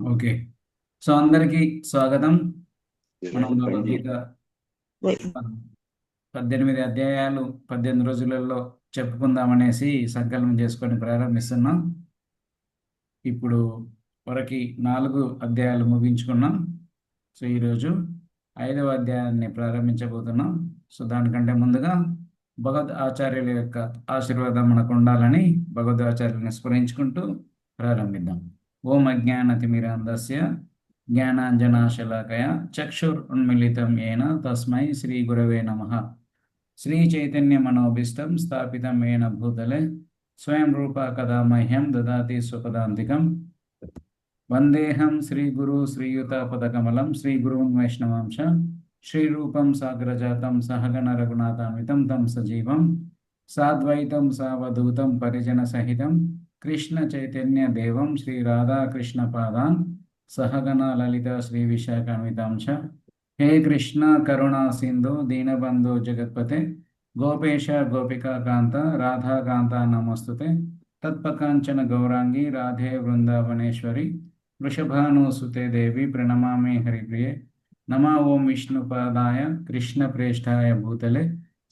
Okay. So అందరికీ స్వాగతం. మనం భగవద్గీత పద్- 18 అధ్యాయాలు 18 రోజులలో చెప్పుకుందామనేసి సంకల్పం చేసుకొని ప్రారంభిస్తున్నాం. ఇప్పుడు వరకు 4 అధ్యాయాలు ముగించుకున్నాం. సో ఈరోజు 5వ అధ్యాయాన్ని ప్రారంభించబోతున్నాం. సో దానికంటే ముందుగా భగవద్ ఆచార్యుల యొక్క ఆశీర్వాదం మనకు ఉండాలని భగవద్ ఆచార్యులను స్మరించుకుంటూ ప్రారంభిద్దాం. ఓం అజ్ఞానతిమిరాంధస్య జ్ఞానాంజనాశలాకయ చక్షురున్మిళితం येन తస్మై శ్రీ గురవే నమః. శ్రీ చైతన్య మనోభీష్టం స్థాపితం येन భూతలే స్వయం రూపా కదా మహ్యం దదాతి స్వపదాంతికం. వందేహం శ్రీగురు శ్రీయుతపదకమలం శ్రీగురుం వైష్ణవాంశ శ్రీరూపం సాగ్రజాతం సహగణ రఘునాథాన్వితం తం సజీవం సాద్వైతం సావధూతం పరిజన సహితం కృష్ణ చైతన్య దేవం శ్రీ రాధాకృష్ణ పాదాన్ సహగణ లలిత శ్రీ విశాఖాన్వితాంశ. హే కృష్ణ కరుణా సింధు దీనబంధు జగత్పతే గోపేశ గోపికా కాంత రాధాకాంత నమస్తుతే తత్పకాంచన గౌరాంగి రాధే వృందావనేశ్వరి వృషభానుసుతే దేవి ప్రణమామి హరిప్రియే. నమా ఓం విష్ణుపాదాయ కృష్ణప్రేష్ఠాయ భూతలే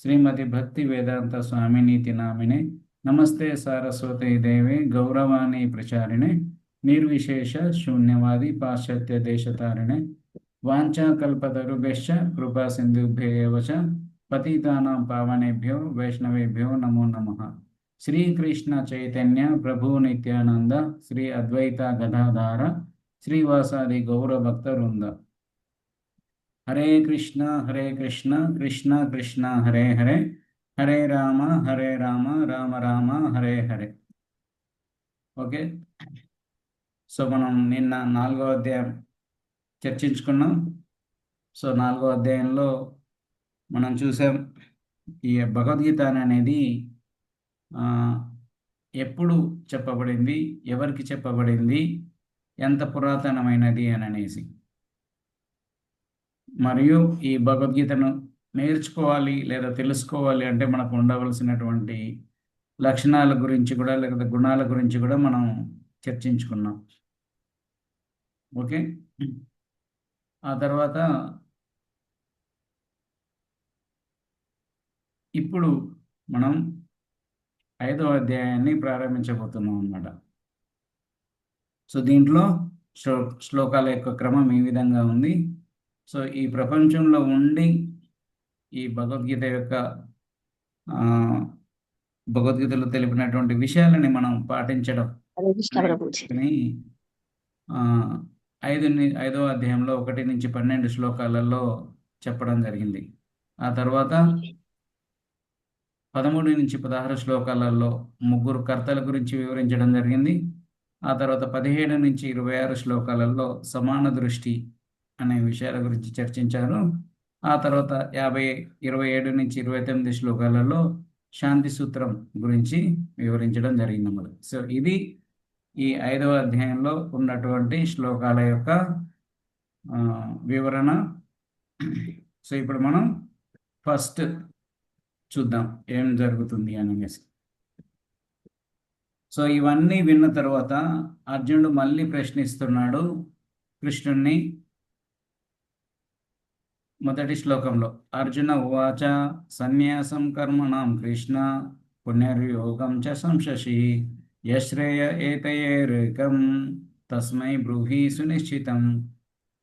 శ్రీమతి భక్తి వేదాంత స్వామినీతి నామినే నమస్తే సారస్వతే దేవే గౌరవాణి ప్రచారిణే నిర్విశేష శూన్యవాది పాశ్చాత్య దేశతారిణే వాంఛాకల్పతరుభ్యశ్చ కృపా సింధుభ్య ఏవ చ పతితానాం పావనేభ్యో వైష్ణవేభ్యో నమో నమః. శ్రీకృష్ణ చైతన్య ప్రభు నిత్యానంద శ్రీ అద్వైత గదాధార శ్రీవాసాది గౌరభక్త వృంద. హరే కృష్ణ కృష్ణ కృష్ణ హరే హరే హరే రామ రామ రామ హరే హరే. ఓకే. సో మనం నిన్న 4వ అధ్యాయం చర్చించుకున్నాం. సో 4వ అధ్యాయంలో మనం చూసాం ఈ భగవద్గీత అనేది ఆ, ఎప్పుడు చెప్పబడింది, ఎవరికి చెప్పబడింది, ఎంత పురాతనమైనది అని అనేసి, మరియు ఈ భగవద్గీతను నేర్చుకోవాలి లేదా తెలుసుకోవాలి అంటే మనకు ఉండవలసినటువంటి లక్షణాల గురించి కూడా లేదా గుణాల గురించి కూడా మనం చర్చించుకున్నాం. ఓకే. ఆ తర్వాత ఇప్పుడు మనం 5వ అధ్యాయాన్ని ప్రారంభించబోతున్నాం అన్నమాట. సో దీంట్లో శ్లోకాల యొక్క క్రమం ఈ విధంగా ఉంది. సో ఈ ప్రపంచంలో ఉండి ఈ భగవద్గీత యొక్క ఆ, భగవద్గీతలో తెలిపినటువంటి విషయాలని మనం పాటించడం हरे कृष्ण प्रभु जी। అని ఆ, 5వ అధ్యాయంలో 1 నుంచి 12 శ్లోకాలలో చెప్పడం జరిగింది. ఆ తర్వాత 13 నుంచి 16 శ్లోకాలలో ముగ్గురు కర్తల గురించి వివరించడం జరిగింది. ఆ తర్వాత 17 నుంచి 26 శ్లోకాలలో సమాన దృష్టి అనే విషయాల గురించి చర్చించారు. ఆ తర్వాత 27 నుంచి 29 శ్లోకాలలో శాంతి సూత్రం గురించి వివరించడం జరిగిందన్నమాట. సో ఇది ఈ 5వ అధ్యాయంలో ఉన్నటువంటి శ్లోకాల యొక్క వివరణ. సో ఇప్పుడు మనం ఫస్ట్ చూద్దాం ఏం జరుగుతుంది అనేసి. సో ఇవన్నీ విన్న తర్వాత అర్జునుడు మళ్ళీ ప్రశ్నిస్తున్నాడు కృష్ణుణ్ణి. మొదటి శ్లోకంలో అర్జున ఉవాచ సన్యాసం కర్మణం కృష్ణ పునర్యోగం చ సంశశి యశ్రేయ ఏతయేరేకం తస్మై బ్రూహి సునిశ్చితం.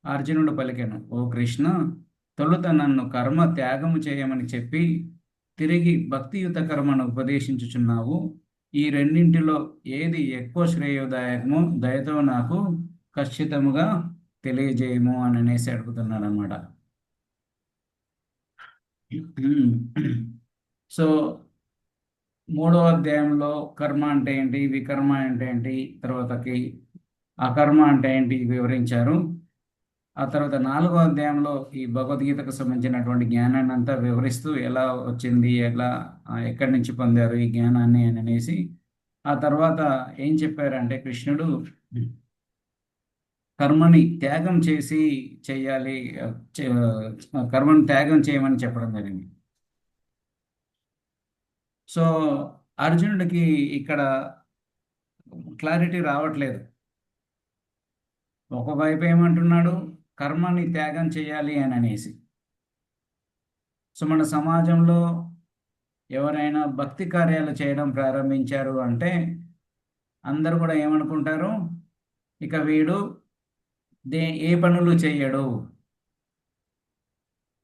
అర్జునుడు పలికెను, ఓ కృష్ణ, తొలుత నన్ను కర్మ త్యాగము చేయమని చెప్పి తిరిగి భక్తియుత కర్మను ఉపదేశించుచున్నావు. ఈ రెండింటిలో ఏది ఎక్కువ శ్రేయోదాయకమో దయతో నాకు ఖచ్చితముగా తెలియజేయము అని అనేసి అడుగుతున్నాడు అనమాట. సో 3వ అధ్యాయంలో కర్మ అంటే ఏంటి, వికర్మ అంటే ఏంటి, తర్వాతకి అకర్మ అంటే ఏంటి వివరించారు. ఆ తర్వాత 4వ అధ్యాయంలో ఈ భగవద్గీతకు సంబంధించినటువంటి జ్ఞానాన్ని అంతా వివరిస్తూ ఎలా వచ్చింది, ఎలా ఎక్కడి నుంచి పొందారు ఈ జ్ఞానాన్ని అని అనేసి. ఆ తర్వాత ఏం చెప్పారంటే కృష్ణుడు కర్మని త్యాగం చేసి చెయ్యాలి, కర్మని త్యాగం చేయమని చెప్పడం జరిగింది. సో అర్జునుడికి ఇక్కడ క్లారిటీ రావట్లేదు. ఒకవైపు ఏమంటున్నాడు, కర్మని త్యాగం చేయాలి అని అనేసి. సో మన సమాజంలో ఎవరైనా భక్తి కార్యాలు చేయడం ప్రారంభించారు అంటే అందరూ కూడా ఏమనుకుంటారు, ఇక వీడు ఏ పనులు చెయ్యడు,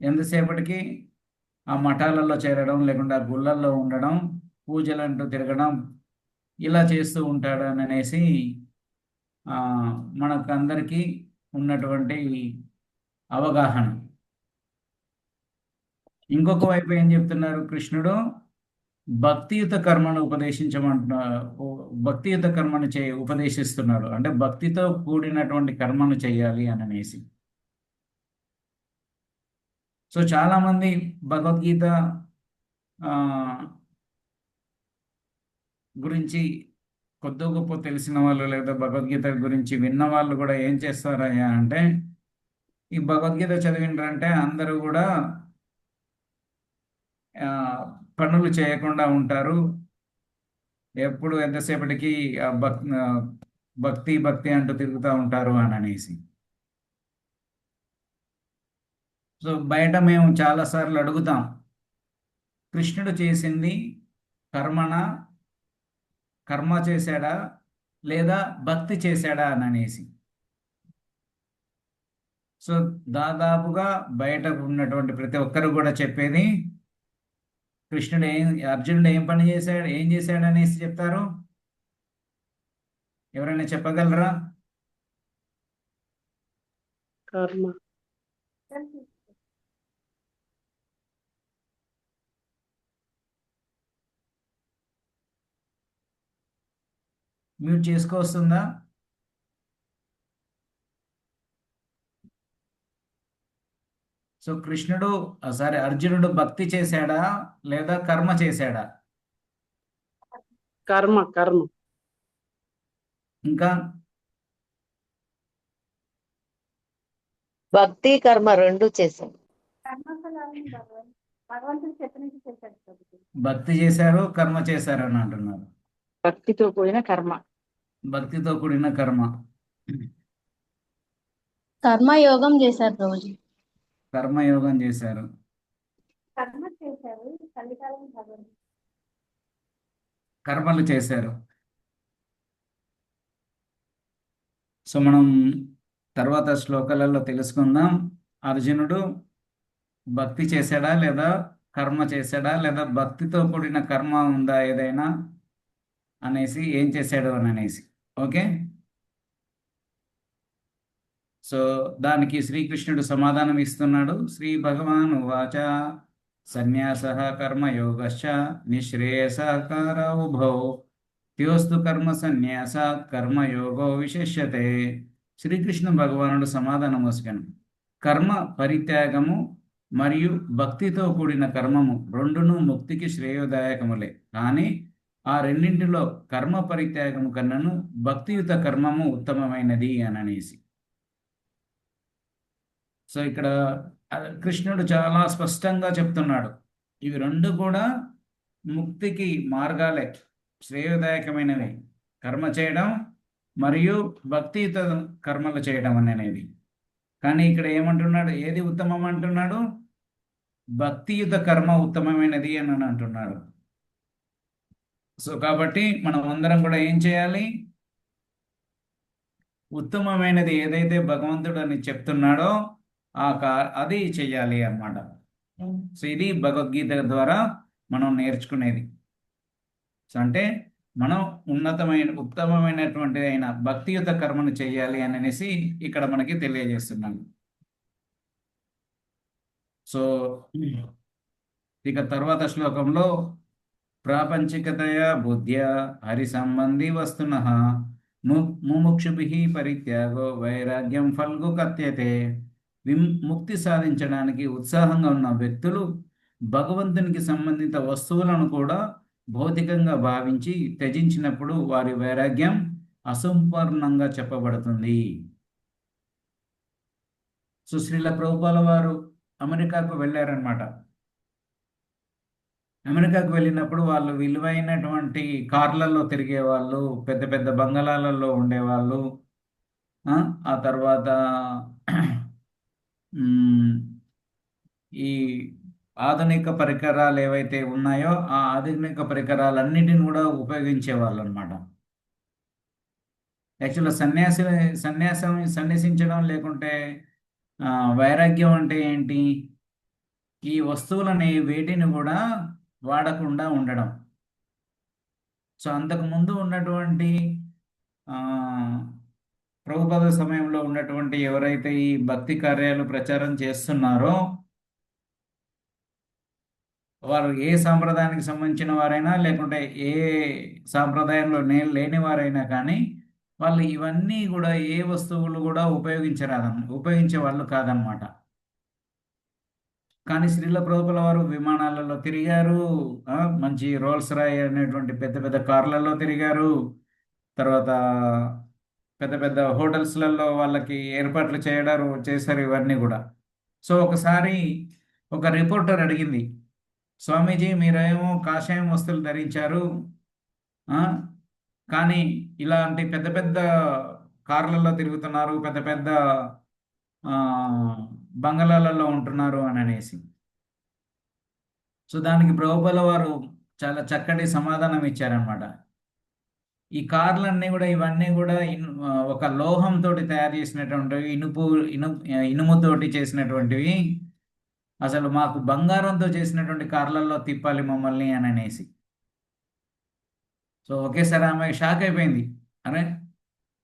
ఎంతసేపటికి ఆ మఠాలలో చేరడం, లేకుండా గుళ్ళల్లో ఉండడం, పూజలంటూ తిరగడం, ఇలా చేస్తూ ఉంటాడు అని అనేసి మనకందరికీ ఉన్నటువంటి అవగాహన. ఇంకొక వైపు ఏం చెప్తున్నారు కృష్ణుడు, భక్తియుత కర్మను ఉపదేశించమంటున్నా, భక్తియుత కర్మను ఉపదేశిస్తున్నాడు, అంటే భక్తితో కూడినటువంటి కర్మను చేయాలి అని అనేసి. సో చాలామంది భగవద్గీత ఆ, గురించి కొద్ది గొప్ప తెలిసిన వాళ్ళు లేదా భగవద్గీత గురించి విన్న వాళ్ళు కూడా ఏం చేస్తారయ్యా అంటే, ఈ భగవద్గీత చదివిండ్రంటే అందరూ కూడా ఆ, పనులు చేయకుండా ఉంటారు, ఎప్పుడు ఎంతసేపటికి భక్తి భక్తి అంటూ తిరుగుతూ ఉంటారు అని అనేసి. సో బయట మేము చాలాసార్లు అడుగుతాం, కృష్ణుడు చేసింది కర్మన, కర్మ చేశాడా లేదా భక్తి చేశాడా అని అనేసి. సో దాదాపుగా బయట ఉన్నటువంటి ప్రతి ఒక్కరు కూడా చెప్పేది, కృష్ణుడు అర్జునుడు ఏం పని చేశాడు, ఏం చేశాడు అనేసి చెప్తారు. ఎవరైనా చెప్పగలరా? కర్మ. మ్యూట్ చేసుకోవస్తుందా? సో కృష్ణుడు సారీ అర్జునుడు భక్తి చేశాడా లేదా కర్మ చేశాడా? కర్మ. కర్మ. ఇంకా భక్తి కర్మ రెండు చేశాడు. భక్తి చేశారు, కర్మ చేశారు అని అంటున్నారు. భక్తితో కూడిన కర్మ. భక్తితో కూడిన కర్మ. కర్మయోగం చేశారు రోజు. కర్మయోగం చేశారు. కర్మలు చేశారు. సో మనం తర్వాత శ్లోకాలలో తెలుసుకుందాం, అర్జునుడు భక్తి చేశాడా లేదా కర్మ చేశాడా, లేదా భక్తితో కూడిన కర్మ ఉందా ఏదైనా అనేసి, ఏం చేశాడు అని అనేసి. ఓకే, సో దానికి శ్రీకృష్ణుడు సమాధానం ఇస్తున్నాడు. శ్రీ భగవాన్ వాచ సన్యాస కర్మయోగశ్చ నిశ్రేయసకర ఉభౌ త్యోస్తు కర్మ సన్యాస కర్మయోగో విశేష్యతే. శ్రీకృష్ణ భగవానుడు సమాధానం వసుకను, కర్మ పరిత్యాగము మరియు భక్తితో కూడిన కర్మము రెండును ముక్తికి శ్రేయోదాయకములే, కానీ ఆ రెండింటిలో కర్మ పరిత్యాగము కన్నను భక్తియుత కర్మము ఉత్తమమైనది అని అనేసి. సో ఇక్కడ కృష్ణుడు చాలా స్పష్టంగా చెప్తున్నాడు, ఇవి రెండు కూడా ముక్తికి మార్గాలే, శ్రేయోదాయకమైనవి, కర్మ చేయడం మరియు భక్తియుత కర్మలు చేయడం అనేది. కానీ ఇక్కడ ఏమంటున్నాడు, ఏది ఉత్తమం అంటున్నాడు, భక్తియుత కర్మ ఉత్తమమైనది అని అంటున్నాడు. సో కాబట్టి మనం అందరం కూడా ఏం చేయాలి, ఉత్తమమైనది ఏదైతే భగవంతుడు అని చెప్తున్నాడో అది చెయ్యాలి అన్నమాట. సో ఇది భగవద్గీత ద్వారా మనం నేర్చుకునేది. సో అంటే మనం ఉత్తమమైనటువంటి అయిన భక్తియుత కర్మను చేయాలి అని అనేసి ఇక్కడ మనకి తెలియజేస్తున్నాను. సో ఇక తర్వాత శ్లోకంలో ప్రాపంచికతయా బుద్ధ్యా హరి సంబంధి వస్తునః ముముక్షుభిః పరిత్యాగో వైరాగ్యం ఫల్గు కథ్యతే. ముక్తి సాధించడానికి ఉత్సాహంగా ఉన్న వ్యక్తులు భగవంతునికి సంబంధిత వస్తువులను కూడా భౌతికంగా భావించి త్యజించినప్పుడు వారి వైరాగ్యం అసంపూర్ణంగా చెప్పబడుతుంది. సుశ్రీల ప్రభుపాల వారు అమెరికాకు వెళ్ళారనమాట. అమెరికాకు వెళ్ళినప్పుడు వాళ్ళు విలువైనటువంటి కార్లలో తిరిగే వాళ్ళు, పెద్ద పెద్ద బంగళాలలో ఉండేవాళ్ళు, ఆ ఆ తర్వాత మ్, ఈ ఆధునిక పరికరాలు ఏవైతే ఉన్నాయో ఆ ఆధునిక పరికరాలన్నిటిని కూడా ఉపయోగించేవాళ్ళు అనమాట. యాక్చువల్గా సన్యాసించడం లేకుంటే ఆ, వైరాగ్యం అంటే ఏంటి? ఈ వస్తువులని వేటిని కూడా వాడకుండా ఉండడం. సో అంతకు ముందు ఉన్నటువంటి ఆ, ప్రభుపాద సమయంలో ఉన్నటువంటి ఎవరైతే ఈ భక్తి కార్యాలు ప్రచారం చేస్తున్నారో వారు ఏ సాంప్రదాయానికి సంబంధించిన వారైనా లేకుంటే ఏ సాంప్రదాయంలో లేని వారైనా కానీ వాళ్ళు ఇవన్నీ కూడా ఏ వస్తువులు కూడా ఉపయోగించే వాళ్ళు కాదనమాట. కానీ శ్రీల ప్రభుపాల వారు విమానాలలో తిరిగారు, మంచి రోల్స్ రాయ్ అనేటువంటి పెద్ద పెద్ద కార్లలో తిరిగారు. తర్వాత పెద్ద పెద్ద హోటల్స్లలో వాళ్ళకి ఏర్పాట్లు చేశారు ఇవన్నీ కూడా. సో ఒకసారి ఒక రిపోర్టర్ అడిగింది, స్వామీజీ మీరేమో కాషాయం వస్తువులు ధరించారు, ఆ, కానీ ఇలాంటి పెద్ద పెద్ద కార్లలో తిరుగుతున్నారు, పెద్ద పెద్ద ఆ, బంగళాలలో ఉంటున్నారు అని అనేసి. సో దానికి ప్రభుపాల వారు చాలా చక్కటి సమాధానం ఇచ్చారనమాట. ఈ కార్లన్నీ కూడా ఇవన్నీ కూడా ఒక లోహంతో తయారు చేసినటువంటివి, ఇనుముతోటి చేసినటువంటివి. అసలు మాకు బంగారంతో చేసినటువంటి కార్లలో తిప్పాలి మమ్మల్ని అని అనేసి. సో ఒకేసారి ఆమె షాక్ అయిపోయింది. అరే,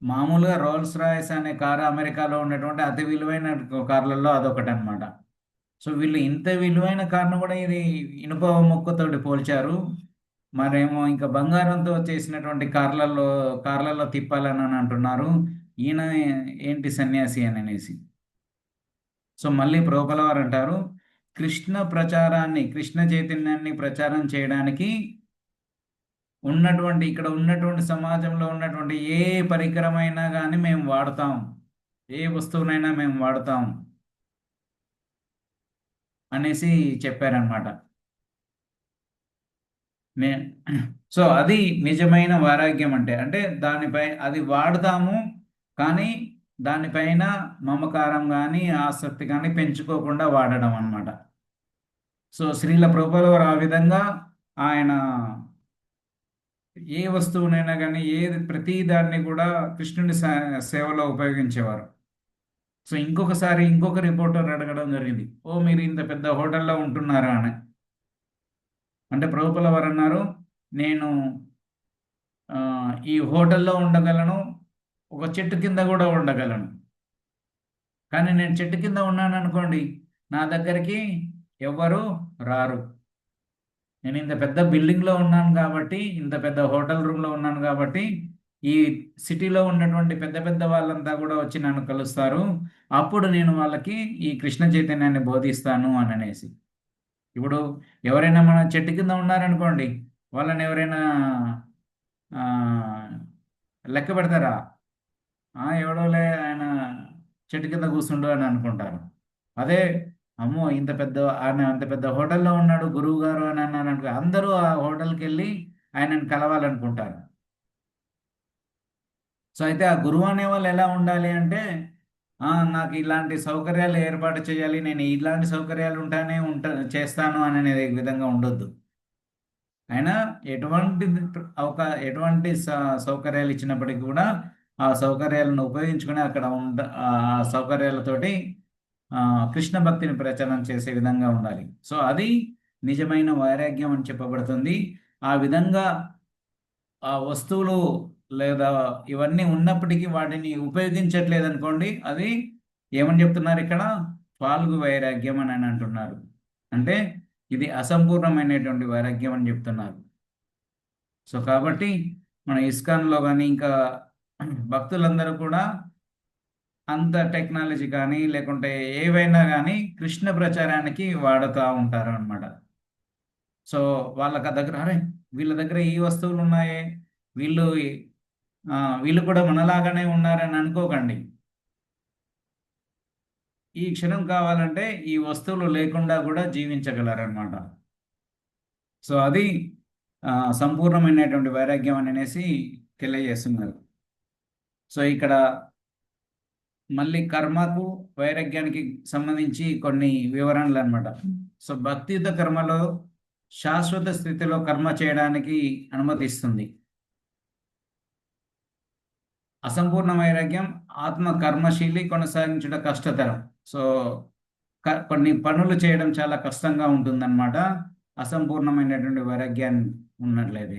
మామూలుగా రోల్స్ రాయ్స్ అనే కారు అమెరికాలో ఉన్నటువంటి అతి విలువైన కార్లలో అదొకటి అనమాట. సో వీళ్ళు ఇంత విలువైన కార్ను కూడా ఇది ఇనుప ముక్కతోటి పోల్చారు, మరేమో ఇంకా బంగారంతో చేసినటువంటి కార్లలో తిప్పాలని అని అంటున్నారు, ఈయన ఏంటి సన్యాసి అని అనేసి. సో మళ్ళీ ప్రభుపాల వారు అంటారు, కృష్ణ చైతన్యాన్ని ప్రచారం చేయడానికి ఇక్కడ ఉన్నటువంటి సమాజంలో ఉన్నటువంటి ఏ పరికరమైనా కానీ మేము వాడతాం, ఏ వస్తువునైనా మేము వాడతాం అనేసి చెప్పారనమాట. నే సో అది నిజమైన వైరాగ్యం అంటే అంటే దానిపై అది వాడతాము, కానీ దానిపైన మమకారం కానీ ఆసక్తి కానీ పెంచుకోకుండా వాడడం అన్నమాట. సో శ్రీల ప్రభుపాల వారు ఆ విధంగా ఆయన ఏ వస్తువునైనా కానీ ప్రతి దాన్ని కూడా కృష్ణుని సేవలో ఉపయోగించేవారు. సో ఇంకొకసారి ఇంకొక రిపోర్టర్ అడగడం జరిగింది, ఓ మీరు ఇంత పెద్ద హోటల్లో ఉంటున్నారా అని. అంటే ప్రభుపాల వారు అన్నారు, నేను ఈ హోటల్లో ఉండగలను, ఒక చెట్టు కింద కూడా ఉండగలను, కానీ నేను చెట్టు కింద ఉన్నాను అనుకోండి, నా దగ్గరికి ఎవ్వరు రారు. నేను ఇంత పెద్ద బిల్డింగ్లో ఉన్నాను కాబట్టి, ఇంత పెద్ద హోటల్ రూమ్లో ఉన్నాను కాబట్టి ఈ సిటీలో ఉన్నటువంటి పెద్ద పెద్ద వాళ్ళంతా కూడా వచ్చి నన్ను కలుస్తారు, అప్పుడు నేను వాళ్ళకి ఈ కృష్ణ చైతన్యాన్ని బోధిస్తాను అని అనేసి. ఇప్పుడు ఎవరైనా మన చెట్టు కింద ఉన్నారనుకోండి, వాళ్ళని ఎవరైనా లెక్క పెడతారా? ఎవడోలే ఆయన చెట్టు కింద కూర్చుండు అని అనుకుంటారు. అదే అమ్మో ఆయన అంత పెద్ద హోటల్లో ఉన్నాడు గురువు గారు అని అన్నాను అనుకో, అందరూ ఆ హోటల్కి వెళ్ళి ఆయనను కలవాలనుకుంటారు. సో అయితే ఆ గురువు అనే వాళ్ళు ఎలా ఉండాలి అంటే, నాకు ఇలాంటి సౌకర్యాలు ఏర్పాటు చేయాలి, నేను ఇలాంటి సౌకర్యాలు చేస్తాను అనే విధంగా ఉండొద్దు. ఆయన ఎటువంటి సౌకర్యాలు ఇచ్చినప్పటికీ కూడా ఆ సౌకర్యాలను ఉపయోగించుకుని అక్కడ ఆ సౌకర్యాలతోటి కృష్ణ భక్తిని ప్రచారం చేసే విధంగా ఉండాలి. సో అది నిజమైన వైరాగ్యం అని చెప్పబడుతుంది. ఆ విధంగా ఆ వస్తువులు లేదా ఇవన్నీ ఉన్నప్పటికీ వాటిని ఉపయోగించట్లేదు అనుకోండి, అది ఏమని చెప్తున్నారు ఇక్కడ? ఫాల్గు వైరాగ్యం అని అంటున్నారు. అంటే ఇది అసంపూర్ణమైనటువంటి వైరాగ్యం అని చెప్తున్నారు. సో కాబట్టి మన ఇస్కాన్లో కానీ ఇంకా భక్తులందరూ కూడా అంత టెక్నాలజీ కానీ లేకుంటే ఏవైనా కానీ కృష్ణ ప్రచారానికి వాడుతూ ఉంటారు అనమాట. సో వాళ్ళకి దగ్గర అరే వీళ్ళ దగ్గర ఈ వస్తువులు ఉన్నాయే, వీళ్ళు కూడా మనలాగానే ఉన్నారని అనుకోకండి. ఈ క్షణం కావాలంటే ఈ వస్తువులు లేకుండా కూడా జీవించగలరన్నమాట. సో అది సంపూర్ణమైనటువంటి వైరాగ్యం అని అనేసి తెలియజేస్తున్నారు. సో ఇక్కడ మళ్ళీ కర్మకు వైరాగ్యానికి సంబంధించి కొన్ని వివరణలు అన్నమాట. సో భక్తియుత కర్మలో శాశ్వత స్థితిలో కర్మ చేయడానికి అనుమతిస్తుంది. అసంపూర్ణ వైరాగ్యం ఆత్మ కర్మశీలి కొనసాగించడం కష్టతరం. సో కొన్ని పనులు చేయడం చాలా కష్టంగా ఉంటుందన్నమాట అసంపూర్ణమైనటువంటి వైరాగ్యాన్ని ఉన్నట్లయితే.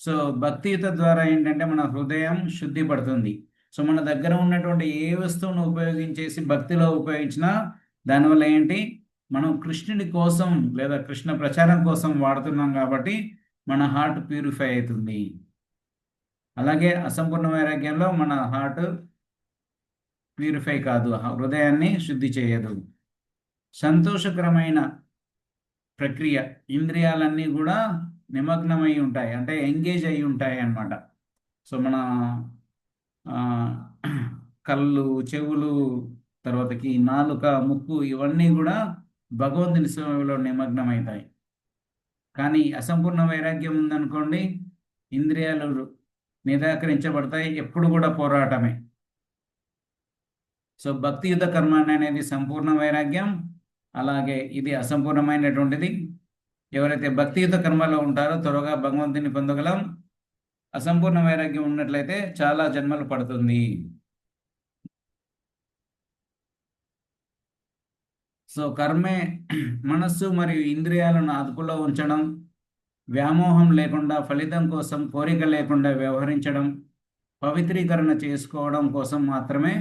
సో భక్తియుత ద్వారా ఏంటంటే మన హృదయం శుద్ధి పడుతుంది. సో మన దగ్గర ఉన్నటువంటి ఏ వస్తువును ఉపయోగించేసి భక్తిలో ఉపయోగించినా దానివల్ల ఏంటి, మనం కృష్ణుడి కోసం లేదా కృష్ణ ప్రచారం కోసం వాడుతున్నాం కాబట్టి మన హార్ట్ ప్యూరిఫై అవుతుంది. అలాగే అసంపూర్ణ వైరాగ్యంలో మన హార్ట్ ప్యూరిఫై కాదు, హృదయాన్ని శుద్ధి చేయదు. సంతోషకరమైన ప్రక్రియ, ఇంద్రియాలన్నీ కూడా నిమగ్నమై ఉంటాయి, అంటే ఎంగేజ్ అయి ఉంటాయి అన్నమాట. సో మన కళ్ళు, చెవులు, తర్వాతకి నాలుక, ముక్కు ఇవన్నీ కూడా భగవంతుని సేవలో నిమగ్నమవుతాయి. కానీ అసంపూర్ణ వైరాగ్యం ఉందనుకోండి, ఇంద్రియాలు నిరాకరించబడతాయి, ఎప్పుడు కూడా పోరాటమే. సో భక్తియుత కర్మ అనేది సంపూర్ణ వైరాగ్యం, అలాగే ఇది అసంపూర్ణమైనటువంటిది. ఎవరైతే భక్తియుత కర్మలో ఉంటారో త్వరగా భగవంతుని పొందగలం. అసంపూర్ణ వైరాగ్యం ఉన్నట్లయితే చాలా జన్మలు పడుతుంది. సో కర్మే మనస్సు మరియు ఇంద్రియాలను అదుపులో ఉంచడం, వ్యామోహం లేకుండా, ఫలితం కోసం కోరిక లేకుండా వ్యవహరించడం, పవిత్రీకరణ చేసుకోవడం కోసం మాత్రమే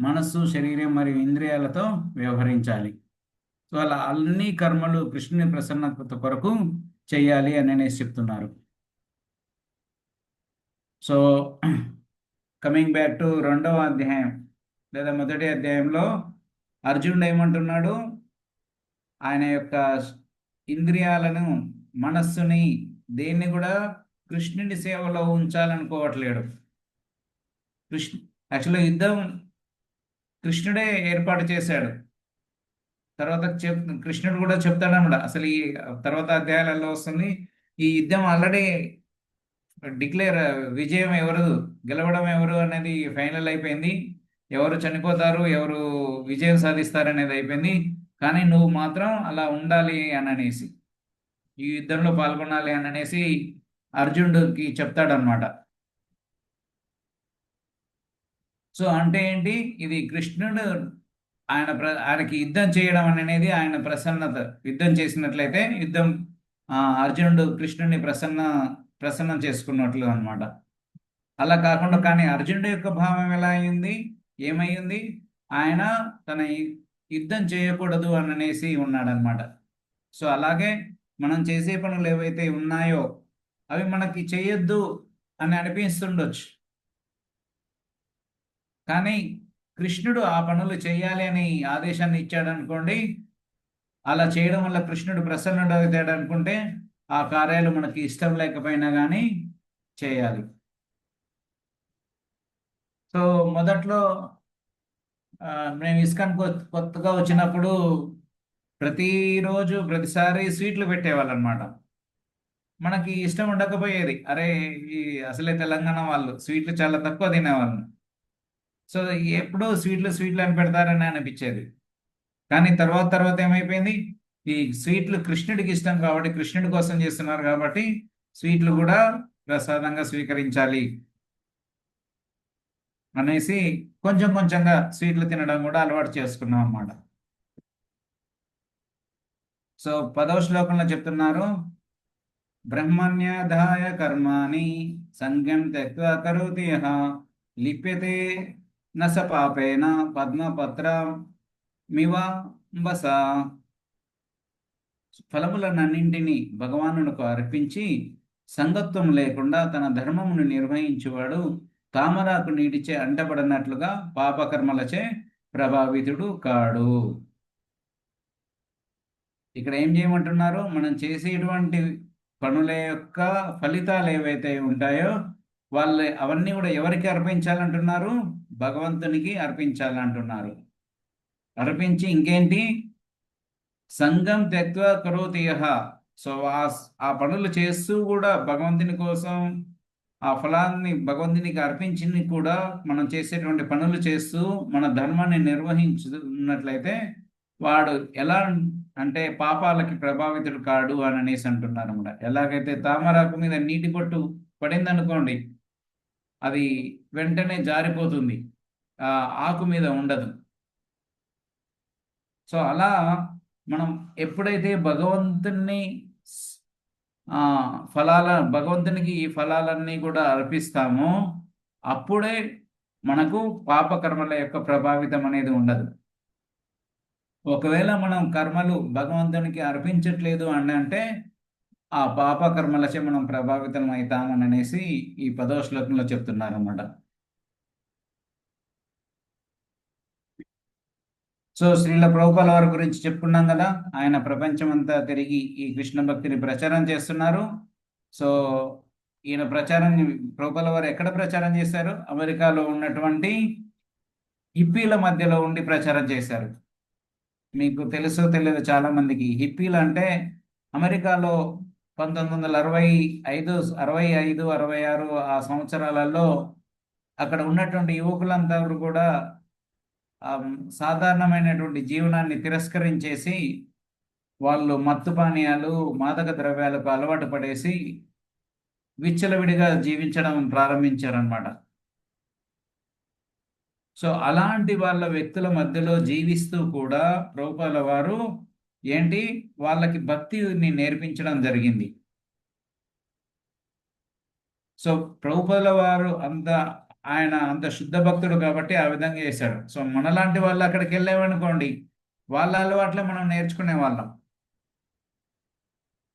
మనస్సు, శరీరం మరియు ఇంద్రియాలతో వ్యవహరించాలి. సో అలా అన్ని కర్మలు కృష్ణుని ప్రసన్నత కొరకు చేయాలి అని అనేసి చెప్తున్నారు. సో కమింగ్ బ్యాక్ టు 2వ అధ్యాయం లేదా మొదటి అధ్యాయంలో అర్జునుడు ఏమంటున్నాడు, ఆయన యొక్క ఇంద్రియాలను, మనస్సుని, దేన్ని కూడా కృష్ణుని సేవలో ఉంచాలనుకోవట్లేడు. యాక్చువల్గా యుద్ధం కృష్ణుడే ఏర్పాటు చేశాడు. తర్వాత కృష్ణుడు కూడా చెప్తాడన్నమాట. అసలు ఈ తర్వాత అధ్యాయాలలో వస్తుంది, ఈ యుద్ధం ఆల్రెడీ డిక్లేర్, విజయం ఎవరు, గెలవడం ఎవరు అనేది ఫైనల్ అయిపోయింది. ఎవరు చనిపోతారు, ఎవరు విజయం సాధిస్తారు అనేది అయిపోయింది. కానీ నువ్వు మాత్రం అలా ఉండాలి అని అనేసి, ఈ యుద్ధంలో పాల్గొనాలి అని అనేసి అర్జునుడికి చెప్తాడనమాట. సో అంటే ఏంటి, ఇది కృష్ణుడు ఆయనకి యుద్ధం చేయడం అనేది ఆయన ప్రసన్నత. యుద్ధం చేసినట్లయితే యుద్ధం అర్జునుడు కృష్ణుడిని ప్రసన్నం చేసుకున్నట్లు అన్నమాట. అలా కాకుండా, కానీ అర్జునుడి యొక్క భావం ఎలా అయింది, ఏమయ్యింది, ఆయన తన యుద్ధం చేయకూడదు అని అనేసి ఉన్నాడనమాట. సో అలాగే మనం చేసే పనులు ఏవైతే ఉన్నాయో అవి మనకి చేయొద్దు అని అనిపిస్తుండొచ్చు, కానీ కృష్ణుడు ఆ పనులు చేయాలి అని ఆదేశాన్ని ఇచ్చాడు అనుకోండి, అలా చేయడం వల్ల కృష్ణుడు ప్రసన్నుడు అవుతాడు అనుకుంటే ఆ కార్యాలు మనకి ఇష్టం లేకపోయినా కానీ చేయాలి. సో మొదట్లో మేము ఇస్కాన్ కొత్తగా వచ్చినప్పుడు ప్రతిసారి స్వీట్లు పెట్టేవాళ్ళు అనమాట. మనకి ఇష్టం ఉండకపోయేది. అరే ఈ అసలే తెలంగాణ వాళ్ళు స్వీట్లు చాలా తక్కువ తినేవాళ్ళు. సో ఎప్పుడూ స్వీట్లు అని పెడతారని అనిపించేది. కానీ తర్వాత ఏమైపోయింది, ఈ స్వీట్లు కృష్ణుడికి ఇష్టం కాబట్టి, కృష్ణుడి కోసం చేస్తున్నారు కాబట్టి స్వీట్లు కూడా ప్రసాదంగా స్వీకరించాలి అనేసి కొంచెంగా స్వీట్లు తినడం కూడా అలవాటు చేసుకున్నాం అన్నమాట. సో 10వ శ్లోకంలో చెప్తున్నారు, బ్రహ్మణ్యాదాయ కర్మాణి సంజ్ఞం త్యక్త్వా కరోతి యః లిప్యతే న స పాపేన పద్మపత్రమివాంబస. ఫలములన్నింటినీ భగవానునికి అర్పించి సంగత్వం లేకుండా తన ధర్మమును నిర్వహించువాడు తామరాకు నీటిచే అంటబడినట్లుగా పాపకర్మలచే ప్రభావితుడు కాడు. ఇక్కడ ఏం చేయమంటున్నారు, మనం చేసేటువంటి పనుల యొక్క ఫలితాలు ఏవైతే ఉంటాయో అవన్నీ కూడా ఎవరికి అర్పించాలంటున్నారు, భగవంతునికి అర్పించాలంటున్నారు. అర్పించి ఇంకేంటి, సంగం త్యక్త్వా కరోతి యః. సో ఆ పనులు చేస్తూ కూడా భగవంతుని కోసం ఆ ఫలాన్ని భగవంతునికి అర్పించింది కూడా మనం చేసేటువంటి పనులు చేస్తూ మన ధర్మాన్ని నిర్వహించున్నట్లయితే వాడు ఎలా అంటే పాపాలకి ప్రభావితుడు కాడు అని అనేసి అంటున్నారు అన్నమాట. ఎలాగైతే తామరాకు మీద నీటి బొట్టు పడింది అనుకోండి, అది వెంటనే జారిపోతుంది, ఆ ఆకు మీద ఉండదు. సో అలా మనం ఎప్పుడైతే భగవంతుని ఆ భగవంతునికి ఈ ఫలాలన్నీ కూడా అర్పిస్తామో అప్పుడే మనకు పాపకర్మల యొక్క ప్రభావితం అనేది ఉండదు. ఒకవేళ మనం కర్మలు భగవంతునికి అర్పించట్లేదు అని అంటే ఆ పాప కర్మలచే మనం ప్రభావితం అవుతామని అనేసి ఈ 10వ శ్లోకంలో చెప్తున్నారు అన్నమాట. సో శ్రీల ప్రభుపాల వారి గురించి చెప్పుకున్నాం కదా, ఆయన ప్రపంచమంతా తిరిగి ఈ కృష్ణ భక్తిని ప్రచారం చేస్తున్నారు. సో ఈయన ప్రచారం ప్రభుపాల వారు ఎక్కడ ప్రచారం చేశారు? అమెరికాలో ఉన్నటువంటి హిప్పీల మధ్యలో ఉండి ప్రచారం చేశారు. మీకు తెలుసో తెలియదు చాలా మందికి, హిప్పీలు అంటే అమెరికాలో 1965 65 66 ఆ సంవత్సరాలలో అక్కడ ఉన్నటువంటి యువకులంతా కూడా సాధారణమైనటువంటి జీవనాన్ని తిరస్కరించేసి వాళ్ళు మత్తు పానీయాలు మాదక ద్రవ్యాలకు అలవాటు పడేసి విచ్చలవిడిగా జీవించడం ప్రారంభించారనమాట. సో అలాంటి వాళ్ళ వ్యక్తుల మధ్యలో జీవిస్తూ కూడా ప్రభుపాల వారు ఏంటి వాళ్ళకి భక్తిని నేర్పించడం జరిగింది. సో ప్రభుపాల వారు ఆయన అంత శుద్ధ భక్తుడు కాబట్టి ఆ విధంగా చేశాడు. సో మనలాంటి వాళ్ళు అక్కడికి వెళ్ళామనుకోండి, వాళ్ళ అలవాట్లే మనం నేర్చుకునే వాళ్ళం.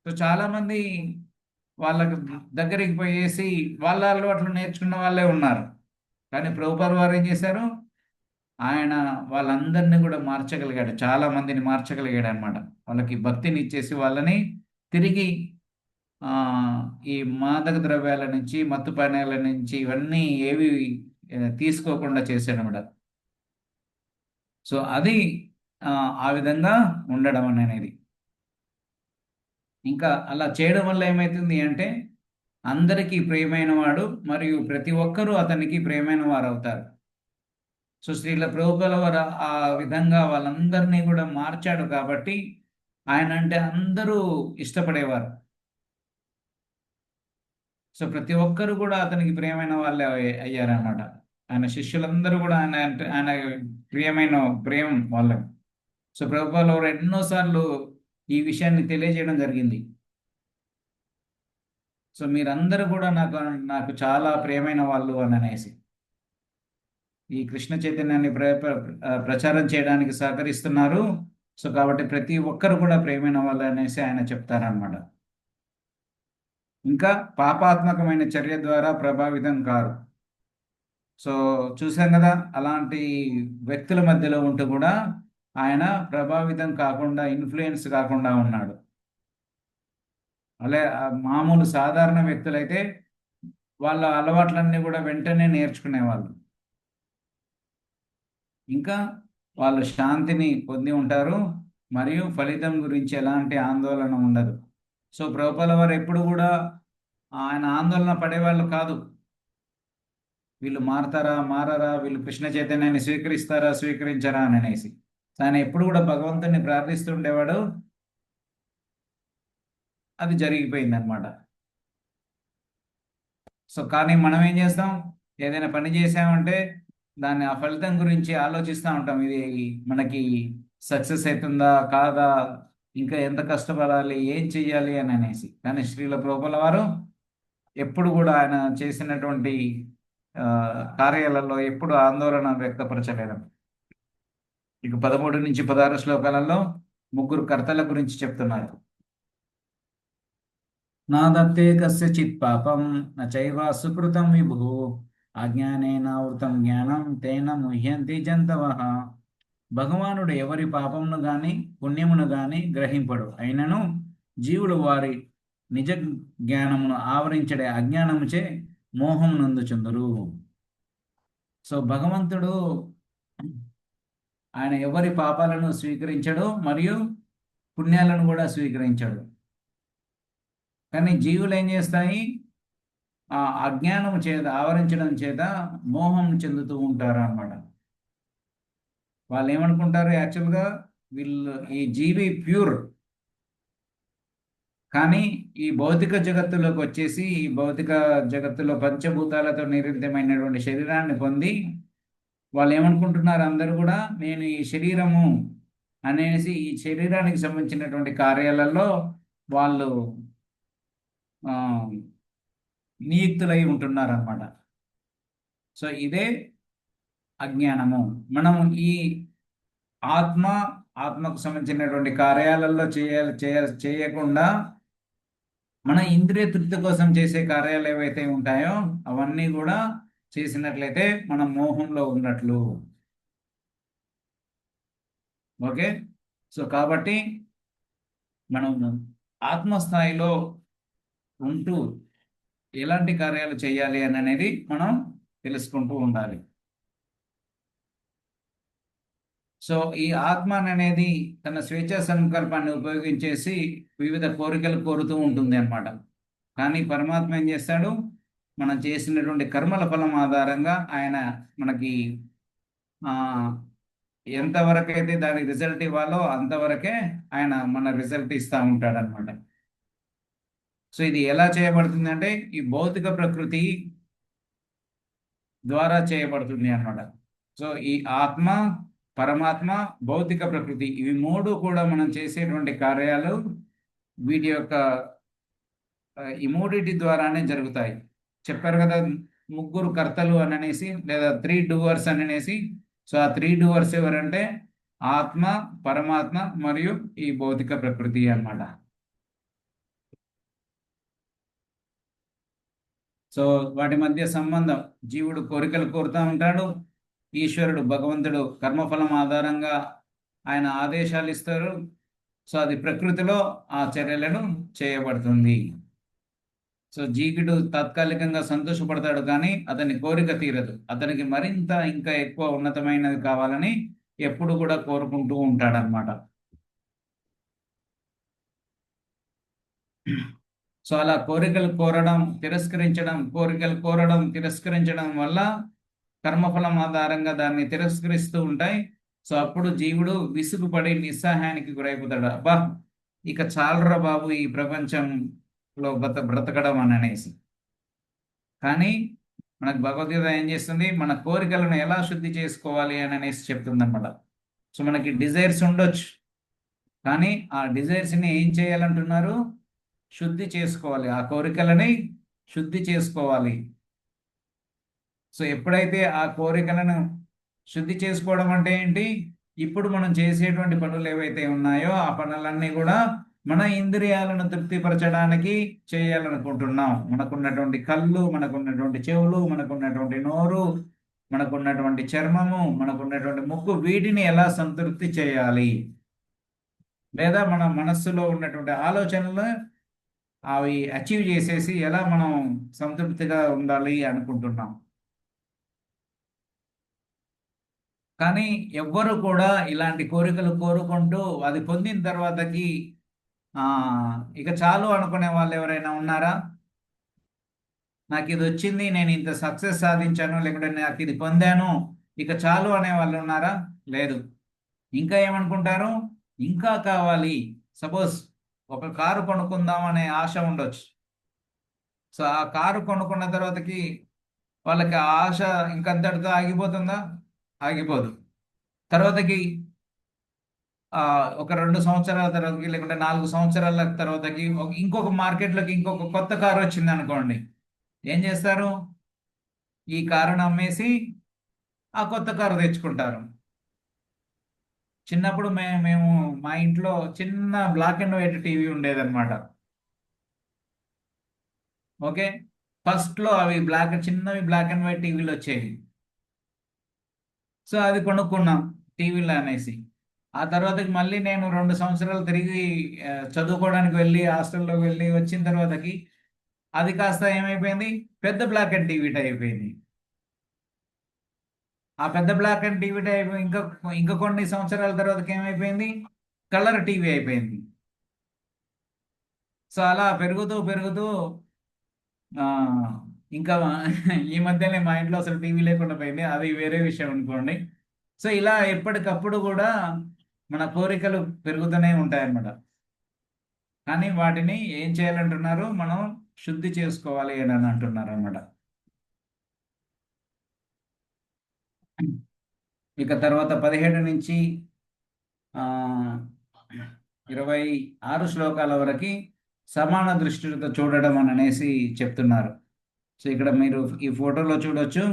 సో చాలా మంది వాళ్ళకి దగ్గరికి పోయేసి వాళ్ళ అలవాట్లు నేర్చుకున్న వాళ్ళే ఉన్నారు. కానీ ప్రభుపాల వారు ఏం చేశారు? ఆయన వాళ్ళందరినీ కూడా మార్చగలిగాడు, చాలా మందిని మార్చగలిగాడు అనమాట. వాళ్ళకి భక్తిని ఇచ్చేసి వాళ్ళని తిరిగి ఈ మాదక ద్రవ్యాల నుంచి మత్తు పానీయాల నుంచి ఇవన్నీ ఏవి తీసుకోకుండా చేశాడు అనమాట. సో అది ఆ విధంగా ఉండడం అనేది. ఇంకా అలా చేయడం వల్ల ఏమవుతుంది అంటే అందరికీ ప్రియమైన వాడు మరియు ప్రతి ఒక్కరూ అతనికి ప్రియమైన వారు అవుతారు. సో శ్రీల ప్రభుపాల వారు ఆ విధంగా వాళ్ళందరినీ కూడా మార్చాడు కాబట్టి ఆయన అంటే అందరూ ఇష్టపడేవారు. సో ప్రతి ఒక్కరు కూడా అతనికి ప్రియమైన వాళ్ళే అయ్యారన్నమాట. ఆయన శిష్యులందరూ కూడా ఆయన ప్రియం వాళ్ళం. సో ప్రభుపాల వారు ఎన్నోసార్లు ఈ విషయాన్ని తెలియజేయడం జరిగింది. సో మీరందరూ కూడా నాకు చాలా ప్రియమైన వాళ్ళు అని అనేసి ఈ కృష్ణ చైతన్యాన్ని ప్రచారం చేయడానికి సహకరిస్తున్నారు. సో కాబట్టి ప్రతి ఒక్కరు కూడా ప్రియమైన వాళ్ళు అనేసి ఆయన చెప్తారనమాట. ఇంకా పాపాత్మకమైన చర్య ద్వారా ప్రభావితం కారు. సో చూసాం కదా, అలాంటి వ్యక్తుల మధ్యలో ఉంటూ కూడా ఆయన ప్రభావితం కాకుండా, ఇన్ఫ్లుయెన్స్ కాకుండా ఉన్నాడు. అలా మామూలు సాధారణ వ్యక్తులైతే వాళ్ళ అలవాట్లన్నీ కూడా వెంటనే నేర్చుకునేవాళ్ళు. ఇంకా వాళ్ళు శాంతిని పొంది ఉంటారు మరియు ఫలితం గురించి ఎలాంటి ఆందోళన ఉండదు. సో ప్రభుపాల వారు ఎప్పుడు కూడా ఆయన ఆందోళన పడేవాళ్ళు కాదు. వీళ్ళు మారతారా మారరా, వీళ్ళు కృష్ణ చైతన్యాన్ని స్వీకరిస్తారా స్వీకరించరా అని అనేసి ఆయన ఎప్పుడు కూడా భగవంతుని ప్రార్థిస్తుండేవాడు. అది జరిగిపోయింది అనమాట. సో కానీ మనం ఏం చేస్తాం, ఏదైనా పని చేసామంటే దాన్ని ఆ ఫలితం గురించి ఆలోచిస్తూ ఉంటాం. ఇది మనకి సక్సెస్ అవుతుందా కాదా, ఇంకా ఎంత కష్టపడాలి, ఏం చెయ్యాలి అని అనేసి. కానీ శ్రీల ప్రభుపాల వారు ఎప్పుడు కూడా ఆయన చేసినటువంటి కార్యాలలో ఎప్పుడు ఆందోళన వ్యక్తపరచలేదు. ఇక 13 నుంచి 16 శ్లోకాలలో 3 కర్తల గురించి చెప్తున్నారు. నా దత్తే కస్యచిత్ పాపం నైవ సుకృతం విభు అజ్ఞానేనావృతం జ్ఞానం తేన ముహ్యంతి జంతవః. భగవానుడు ఎవరి పాపమును గాని పుణ్యమును గాని గ్రహింపడు, అయినను జీవుడు వారి నిజ జ్ఞానమును ఆవరించడే అజ్ఞానముచే మోహమునందుచుందురు. సో భగవంతుడు ఆయన ఎవరి పాపాలను స్వీకరించడు మరియు పుణ్యాలను కూడా స్వీకరించడు. కానీ జీవులు ఏం చేస్తాయి, ఆ అజ్ఞానం చేత ఆవరించడం చేత మోహం చెందుతూ ఉంటారు అన్నమాట. వాళ్ళు ఏమనుకుంటారు యాక్చువల్గా వీళ్ళు ఈ జీవి ప్యూర్, కానీ ఈ భౌతిక జగత్తులోకి వచ్చేసి ఈ భౌతిక జగత్తులో పంచభూతాలతో నిర్మితమైనటువంటి శరీరాన్ని పొంది వాళ్ళు ఏమనుకుంటున్నారు అందరూ కూడా, నేను ఈ శరీరము అనేసి ఈ శరీరానికి సంబంధించినటువంటి కార్యాలలో వాళ్ళు ఆ, నియుక్తులై ఉంటున్నారు అన్నమాట. సో ఇదే అజ్ఞానము. మనం ఈ ఆత్మ ఆత్మకు సంబంధించినటువంటి కార్యాలలో చేయకుండా మన ఇంద్రియ తృప్తి కోసం చేసే కార్యాలు ఏవైతే ఉంటాయో అవన్నీ కూడా చేసినట్లయితే మనం మోహంలో ఉన్నట్లు. ఓకే, సో కాబట్టి మనం ఆత్మస్థాయిలో ఉంటూ ఎలాంటి కార్యాలు చేయాలి అని అనేది మనం తెలుసుకుంటూ ఉండాలి. సో ఈ ఆత్మ అనేది తన స్వేచ్ఛా సంకల్పాన్ని ఉపయోగించేసి వివిధ కోరికలు కోరుతూ ఉంటుంది అన్నమాట. కానీ పరమాత్మ ఏం చేస్తాడు, మనం చేసినటువంటి కర్మల ఫలం ఆధారంగా ఆయన మనకి ఎంతవరకు అయితే దానికి రిజల్ట్ ఇవ్వాలో అంతవరకే ఆయన మన రిజల్ట్ ఇస్తూ ఉంటాడు అనమాట. సో ఇది ఎలా చేయబడుతుంది అంటే ఈ భౌతిక ప్రకృతి ద్వారా చేయబడుతుంది అన్నమాట. సో ఈ ఆత్మ, పరమాత్మ, భౌతిక ప్రకృతి ఇవి మూడు కూడా మనం చేసేటువంటి కార్యాలు వీటి యొక్క ఈ మూడిటి ద్వారానే జరుగుతాయి. చెప్పారు కదా, ముగ్గురు కర్తలు అని అనేసి, లేదా 3 డూవర్స్ అని అనేసి. సో ఆ 3 డూవర్స్ ఎవరంటే ఆత్మ, పరమాత్మ మరియు ఈ భౌతిక ప్రకృతి అన్నమాట. సో వాటి మధ్య సంబంధం, జీవుడు కోరికలు కోరుతూ ఉంటాడు, ఈశ్వరుడు భగవంతుడు కర్మఫలం ఆధారంగా ఆయన ఆదేశాలు ఇస్తారు. సో అది ప్రకృతిలో ఆ చర్యలను చేయబడుతుంది. సో జీవుడు తాత్కాలికంగా సంతోషపడతాడు, కానీ అతని కోరిక తీరదు. అతనికి మరింత ఇంకా ఎక్కువ ఉన్నతమైనది కావాలని ఎప్పుడు కూడా కోరుకుంటూ ఉంటాడనమాట. సో అలా కోరికలు కోరడం, తిరస్కరించడం వల్ల కర్మఫలం ఆధారంగా దాన్ని తిరస్కరిస్తూ ఉంటాయి. సో అప్పుడు జీవుడు విసుగుపడి నిస్సహాయానికి గురైపోతాడు. అబ్బా, ఇక చాలరా బాబు ఈ ప్రపంచంలో బ్రతకడం అని అనేసి. కానీ మనకు భగవద్గీత ఏం చేస్తుంది, మన కోరికలను ఎలా శుద్ధి చేసుకోవాలి అని అనేసి చెప్తుంది అనమాట. సో మనకి డిజైర్స్ ఉండొచ్చు, కానీ ఆ డిజైర్స్ని ఏం చేయాలంటున్నారు, శుద్ధి చేసుకోవాలి. ఆ కోరికలని శుద్ధి చేసుకోవాలి. సో ఎప్పుడైతే ఆ కోరికలను శుద్ధి చేసుకోవడం అంటే ఏంటి, ఇప్పుడు మనం చేసేటువంటి పనులు ఏవైతే ఉన్నాయో ఆ పనులన్నీ కూడా మన ఇంద్రియాలను తృప్తిపరచడానికి చేయాలనుకుంటున్నాం. మనకున్నటువంటి కళ్ళు, మనకున్నటువంటి చెవులు, మనకున్నటువంటి నోరు, మనకున్నటువంటి చర్మము, మనకున్నటువంటి ముక్కు, వీటిని ఎలా సంతృప్తి చేయాలి, లేదా మన మనస్సులో ఉన్నటువంటి ఆలోచనలు అవి అచీవ్ చేసేసి ఎలా మనం సంతృప్తిగా ఉండాలి అనుకుంటున్నాం. కానీ ఎవ్వరు కూడా ఇలాంటి కోరికలు కోరుకుంటూ అది పొందిన తర్వాతకి ఇక చాలు అనుకునే వాళ్ళు ఎవరైనా ఉన్నారా? నాకు ఇది వచ్చింది, నేను ఇంత సక్సెస్ సాధించాను, లేకుంటే నాకు ఇది పొందాను, ఇక చాలు అనే వాళ్ళు ఉన్నారా? లేదు. ఇంకా ఏమనుకుంటారు, ఇంకా కావాలి. సపోజ్ ఒక కారు కొనుక్కుందాం అనే ఆశ ఉండొచ్చు. సో ఆ కారు కొనుక్కున్న తర్వాతకి వాళ్ళకి ఆ ఆశ ఇంకంతటితో ఆగిపోతుందా? ఆగిపోదు. తర్వాతకి ఒక 2 సంవత్సరాల తర్వాతకి, లేకుంటే 4 సంవత్సరాల తర్వాతకి ఇంకొక మార్కెట్లోకి ఇంకొక కొత్త కారు వచ్చింది అనుకోండి, ఏం చేస్తారు, ఈ కారును అమ్మేసి ఆ కొత్త కారు తెచ్చుకుంటారు. చిన్నప్పుడు మేము మా ఇంట్లో చిన్న బ్లాక్ అండ్ వైట్ టీవీ ఉండేదన్నమాట. ఓకే, ఫస్ట్లో అవి చిన్నవి బ్లాక్ అండ్ వైట్ టీవీలు వచ్చేవి. సో అది కొనుక్కున్నాం టీవీలో అనేసి. ఆ తర్వాతకి మళ్ళీ నేను 2 సంవత్సరాలు తిరిగి చదువుకోవడానికి వెళ్ళి హాస్టల్లోకి వెళ్ళి వచ్చిన తర్వాతకి అది కాస్త ఏమైపోయింది, పెద్ద బ్లాక్ అండ్ టీవీ అయిపోయింది. ఆ పెద్ద బ్లాక్ అండ్ టీవీ అయిపోయి ఇంకా కొన్ని సంవత్సరాల తర్వాతకి ఏమైపోయింది, కలర్ టీవీ అయిపోయింది. సో అలా పెరుగుతూ ఇంకా ఈ మధ్యనే మా ఇంట్లో అసలు టీవీ లేకుండా పోయింది, అది వేరే విషయం అనుకోండి. సో ఇలా ఎప్పటికప్పుడు కూడా మన కోరికలు పెరుగుతూనే ఉంటాయన్నమాట. కానీ వాటిని ఏం చేయాలంటున్నారు, మనం శుద్ధి చేసుకోవాలి అని అంటున్నారు అన్నమాట. ఇక తర్వాత 17 నుంచి ఆ 26 శ్లోకాల వరకు సమాన దృష్టితో చూడడం అని అనేసి చెప్తున్నారు. సో ఇక్కడ మీరు ఈ ఫోటోలో చూడొచ్చు,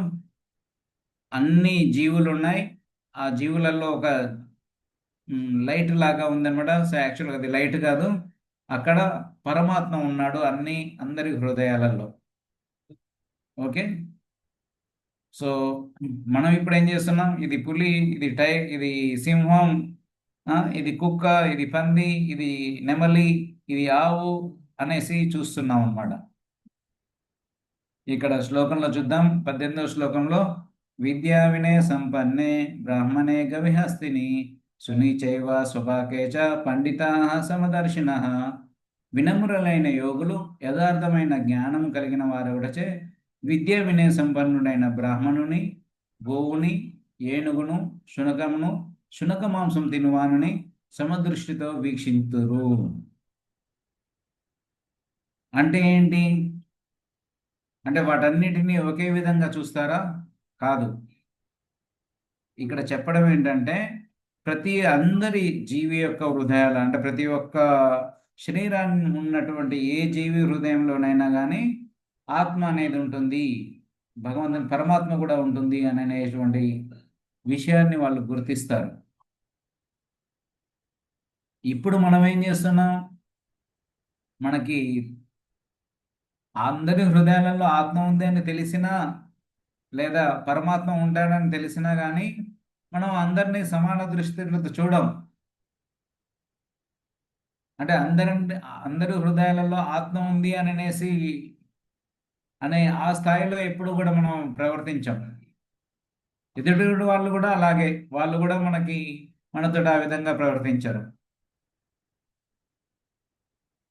అన్ని జీవులు ఉన్నాయి. ఆ జీవులలో ఒక లైట్ లాగా ఉందన్నమాట. సో యాక్చువల్గా అది లైట్ కాదు, అక్కడ పరమాత్మ ఉన్నాడు అందరి హృదయాలలో. ఓకే. సో మనం ఇప్పుడు ఏం చేస్తున్నాం, ఇది పులి, ఇది సింహం, ఇది కుక్క, ఇది పంది, ఇది నెమలి, ఇది ఆవు అనేసి చూస్తున్నాం అన్నమాట. ఇక్కడ శ్లోకంలో చూద్దాం, 18వ శ్లోకంలో విద్యా వినయ సంపన్నే బ్రాహ్మణే గవిహస్తిని సునీచైవ స్వపాకే చ పండితా సమదర్శిన. వినమ్రులైన యోగులు యథార్థమైన జ్ఞానం కలిగిన వారెవడచే విద్యా వినయ సంపన్నుడైన బ్రాహ్మణుని, గోవుని, ఏనుగును, శునకమును, శునక మాంసం తినువానుని సమదృష్టితో వీక్షింతురు. అంటే ఏంటి అంటే వాటన్నిటినీ ఒకే విధంగా చూస్తారా? కాదు. ఇక్కడ చెప్పడం ఏంటంటే అందరి జీవి యొక్క హృదయాలు, అంటే ప్రతి ఒక్క శరీరాన్ని ఉన్నటువంటి ఏ జీవి హృదయంలోనైనా కానీ ఆత్మ అనేది ఉంటుంది, భగవంతుని పరమాత్మ కూడా ఉంటుంది అని అనేటువంటి విషయాన్ని వాళ్ళు గుర్తిస్తారు. ఇప్పుడు మనం ఏం చేస్తున్నాం, మనకి అందరి హృదయాలలో ఆత్మ ఉంది అని తెలిసినా, లేదా పరమాత్మ ఉంటాడని తెలిసినా కానీ మనం అందరినీ సమాన దృష్టితో చూడం. అంటే అందరి హృదయాలలో ఆత్మ ఉంది అని అనేసి ఆ స్థాయిలో ఎప్పుడు కూడా మనం ప్రవర్తించాం. ఎదుటి వాళ్ళు కూడా అలాగే, వాళ్ళు కూడా మనతో ఆ విధంగా ప్రవర్తించారు.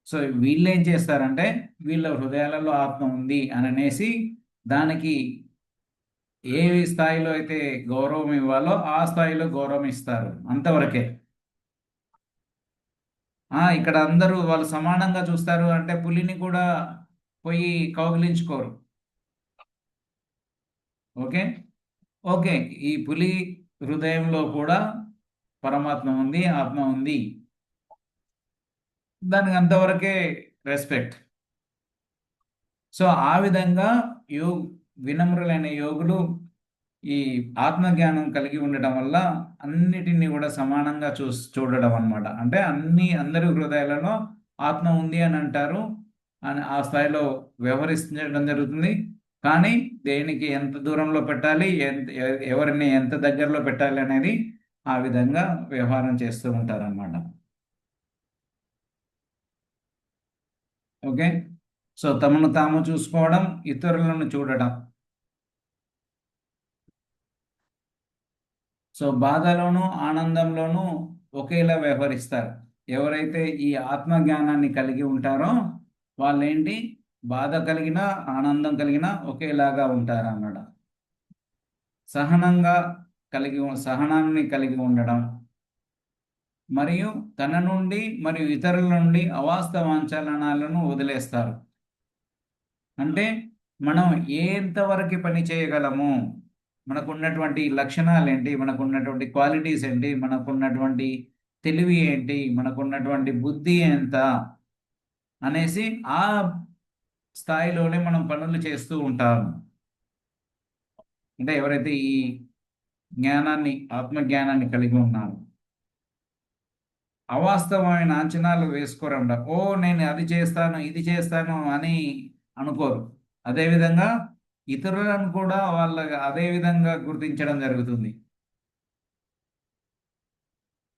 సో వీళ్ళు ఏం చేస్తారంటే వీళ్ళ హృదయాలలో ఆత్మ ఉంది అని అనేసి దానికి ఏ స్థాయిలో అయితే గౌరవం ఇవ్వాలో ఆ స్థాయిలో గౌరవం ఇస్తారు, అంతవరకే. ఇక్కడ అందరూ వాళ్ళు సమానంగా చూస్తారు అంటే పులిని కూడా పోయి కౌగిలించుకోరు. ఓకే. ఓకే, ఈ పులి హృదయంలో కూడా పరమాత్మ ఉంది, ఆత్మ ఉంది, దానికి అంతవరకే రెస్పెక్ట్. సో ఆ విధంగా వినమ్రులైన యోగులు ఈ ఆత్మజ్ఞానం కలిగి ఉండటం వల్ల అన్నిటినీ కూడా సమానంగా చూడడం అన్నమాట. అంటే అందరి హృదయాలలో ఆత్మ ఉంది అని అంటారు, అని ఆ స్థాయిలో వ్యవహరించడం జరుగుతుంది. కానీ దేనికి ఎంత దూరంలో పెట్టాలి, ఎవరిని ఎంత దగ్గరలో పెట్టాలి అనేది ఆ విధంగా వ్యవహారం చేస్తూ ఉంటారు అన్నమాట. ఓకే. సో తమను తాము చూసుకోవడం, ఇతరులను చూడడం. సో బాధలోను ఆనందంలోనూ ఒకేలా వ్యవహరిస్తారు. ఎవరైతే ఈ ఆత్మజ్ఞానాన్ని కలిగి ఉంటారో వాళ్ళేంటి, బాధ కలిగినా ఆనందం కలిగినా ఒకేలాగా ఉంటారు అన్నమాట. సహనాన్ని కలిగి ఉండడం, మరియు తన నుండి మరియు ఇతరుల నుండి అవాస్తవాంఛలనాలను వదిలేస్తారు. అంటే మనం ఎంతవరకు పని చేయగలము, మనకున్నటువంటి లక్షణాలు ఏంటి, మనకున్నటువంటి క్వాలిటీస్ ఏంటి, మనకున్నటువంటి తెలివి ఏంటి, మనకున్నటువంటి బుద్ధి ఎంత అనేసి ఆ స్థాయిలోనే మనం పనులు చేస్తూ ఉంటాము. అంటే ఎవరైతే ఈ ఆత్మజ్ఞానాన్ని కలిగి ఉన్నారు, అవాస్తవమైన అంచనాలు వేసుకోరంట. నేను అది చేస్తాను ఇది చేస్తాను అని అనుకోరు. అదేవిధంగా ఇతరులను కూడా అదే విధంగా గుర్తించడం జరుగుతుంది.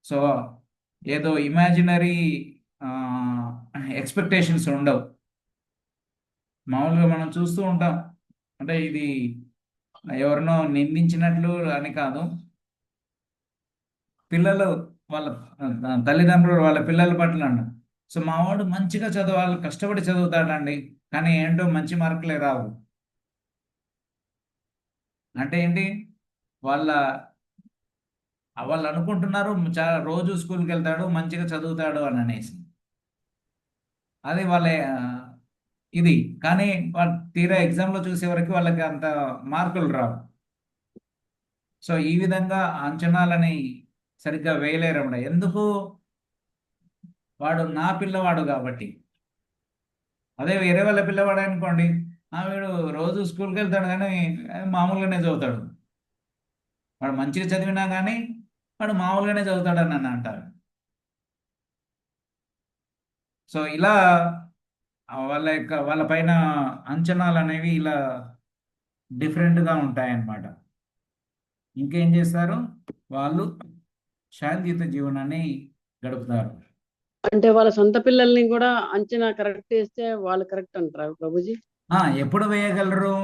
సో ఏదో ఇమాజినరీ ఎక్స్పెక్టేషన్స్ ఉండవు. మామూలుగా మనం చూస్తూ ఉంటాం, అంటే ఇది ఎవరినో నిందించినట్లు అని కాదు, పిల్లలు వాళ్ళ తల్లిదండ్రులు వాళ్ళ పిల్లల పట్ల అన్నారు. సో మావాడు మంచిగా చదవాలి, కష్టపడి చదువుతాడండి, కానీ ఏంటో మంచి మార్కులే రావు. అంటే ఏంటి? వాళ్ళ వాళ్ళు అనుకుంటున్నారు చాలా రోజు స్కూల్కి వెళ్తాడు, మంచిగా చదువుతాడు అని అనేసి. అది వాళ్ళ ఇది. కానీ తీరా ఎగ్జామ్లో చూసే వరకు వాళ్ళకి అంత మార్కులు రావు. సో ఈ విధంగా అంచనాలని సరిగ్గా వేయలేరన్నమాట. ఎందుకు? వాడు నా పిల్లవాడు కాబట్టి. అదే వేరే వాళ్ళ పిల్లవాడు అనుకోండి, వీడు రోజు స్కూల్కి వెళ్తాడు కానీ మామూలుగానే చదువుతాడు, వాడు మంచిగా చదివినా కానీ వాడు మామూలుగానే చదువుతాడని నన్ను అంటారు. సో ఇలా వాళ్ళ పైన అంచనాలు అనేవి ఇలా డిఫరెంట్గా ఉంటాయన్నమాట. ఇంకేం చేస్తారు? వాళ్ళు శాంతియుత జీవనాన్ని గడుపుతారు. అంటే వాళ్ళ సొంత పిల్లల్ని కూడా అంచనా కరెక్ట్ చేస్తే వాళ్ళు కరెక్ట్ అంటారా ప్రభుజీ? ఎప్పుడు వేయగలరు?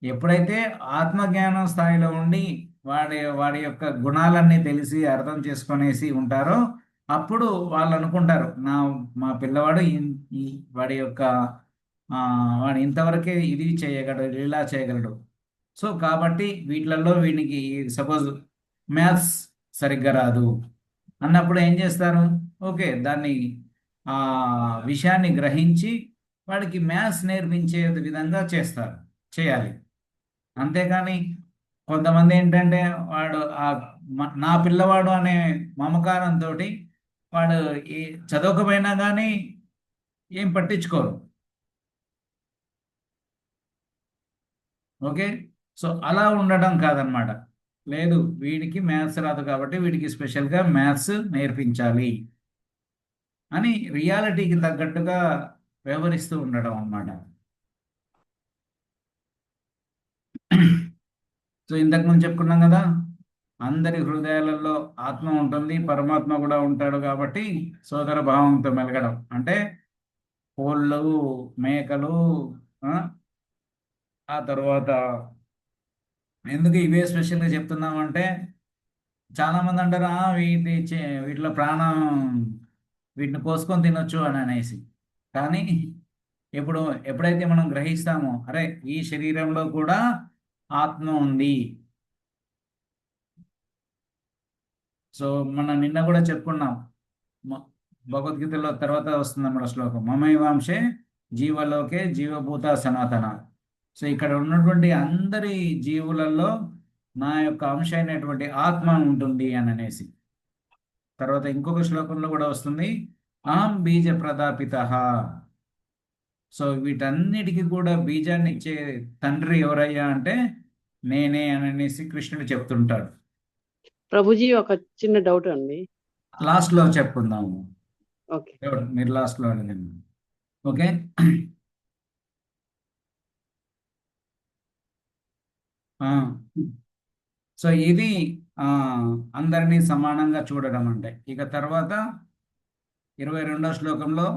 ఎప్పుడైతే ఆత్మజ్ఞానం స్థాయిలో ఉండి వాడి వాడి యొక్క గుణాలన్నీ తెలిసి అర్థం చేసుకునేసి ఉంటారో అప్పుడు వాళ్ళు అనుకుంటారు, మా పిల్లవాడు వాడి యొక్క వాడు ఇంతవరకే ఇది చేయగలడు, ఇలా చేయగలడు. సో కాబట్టి వీటిలలో వీనికి సపోజ్ మ్యాథ్స్ సరిగ్గా రాదు అన్నప్పుడు ఏం చేస్తారు? ఓకే, దాన్ని ఆ విషయాన్ని గ్రహించి వాడికి మ్యాథ్స్ నేర్పించే విధంగా చేయాలి. అంతేకాని కొంతమంది ఏంటంటే వాడు నా పిల్లవాడు అనే మమకారంతో వాడు ఈ చదవకపోయినా కానీ ఏం పట్టించుకోరు. ఓకే, సో అలా ఉండడం కాదనమాట. లేదు, వీడికి మ్యాథ్స్ రాదు కాబట్టి వీడికి స్పెషల్గా మ్యాథ్స్ నేర్పించాలి అని రియాలిటీకి తగ్గట్టుగా వ్యవహరిస్తూ ఉండడం అన్నమాట. సో ఇంతకు ముందు చెప్పుకున్నాం కదా, అందరి హృదయాలలో ఆత్మ ఉంటుంది, పరమాత్మ కూడా ఉంటాడు. కాబట్టి సోదర భావంతో మెలగడం అంటే కోళ్ళు, మేకలు, ఆ తర్వాత ఎందుకు ఇవే స్పెషల్గా చెప్తున్నామంటే చాలా మంది అంటారు వీటిలో ప్రాణం, వీటిని కోసుకొని తినొచ్చు అని అనేసి. కానీ ఎప్పుడైతే మనం గ్రహిస్తామో అరే ఈ శరీరంలో కూడా ఆత్మ ఉంది. సో మనం నిన్న కూడా చెప్పుకున్నాం, భగవద్గీతలో తర్వాత వస్తుంది మన శ్లోకం, మమైవాంశే జీవలోకే జీవభూత సనాతన. సో ఇక్కడ ఉన్నటువంటి అందరి జీవులలో నా యొక్క అంశ అయినటువంటి ఆత్మ ఉంటుంది అని అనేసి. తర్వాత ఇంకొక శ్లోకంలో కూడా వస్తుంది, అహం బీజ ప్రదాపిత. సో వీటన్నిటికీ కూడా బీజాన్ని ఇచ్చే తండ్రి ఎవరయ్యా అంటే నేనే అని అనేసి కృష్ణుడు చెప్తుంటాడు. ప్రభుజీ ఒక చిన్న డౌట్ అండి. లాస్ట్లో చెప్పుకుందాము. ఓకే, మీరు లాస్ట్లో అడగండి. ఓకే, సో ఇది అందరినీ సమానంగా చూడడం అంటే. ఇక తర్వాత 22వ శ్లోకంలో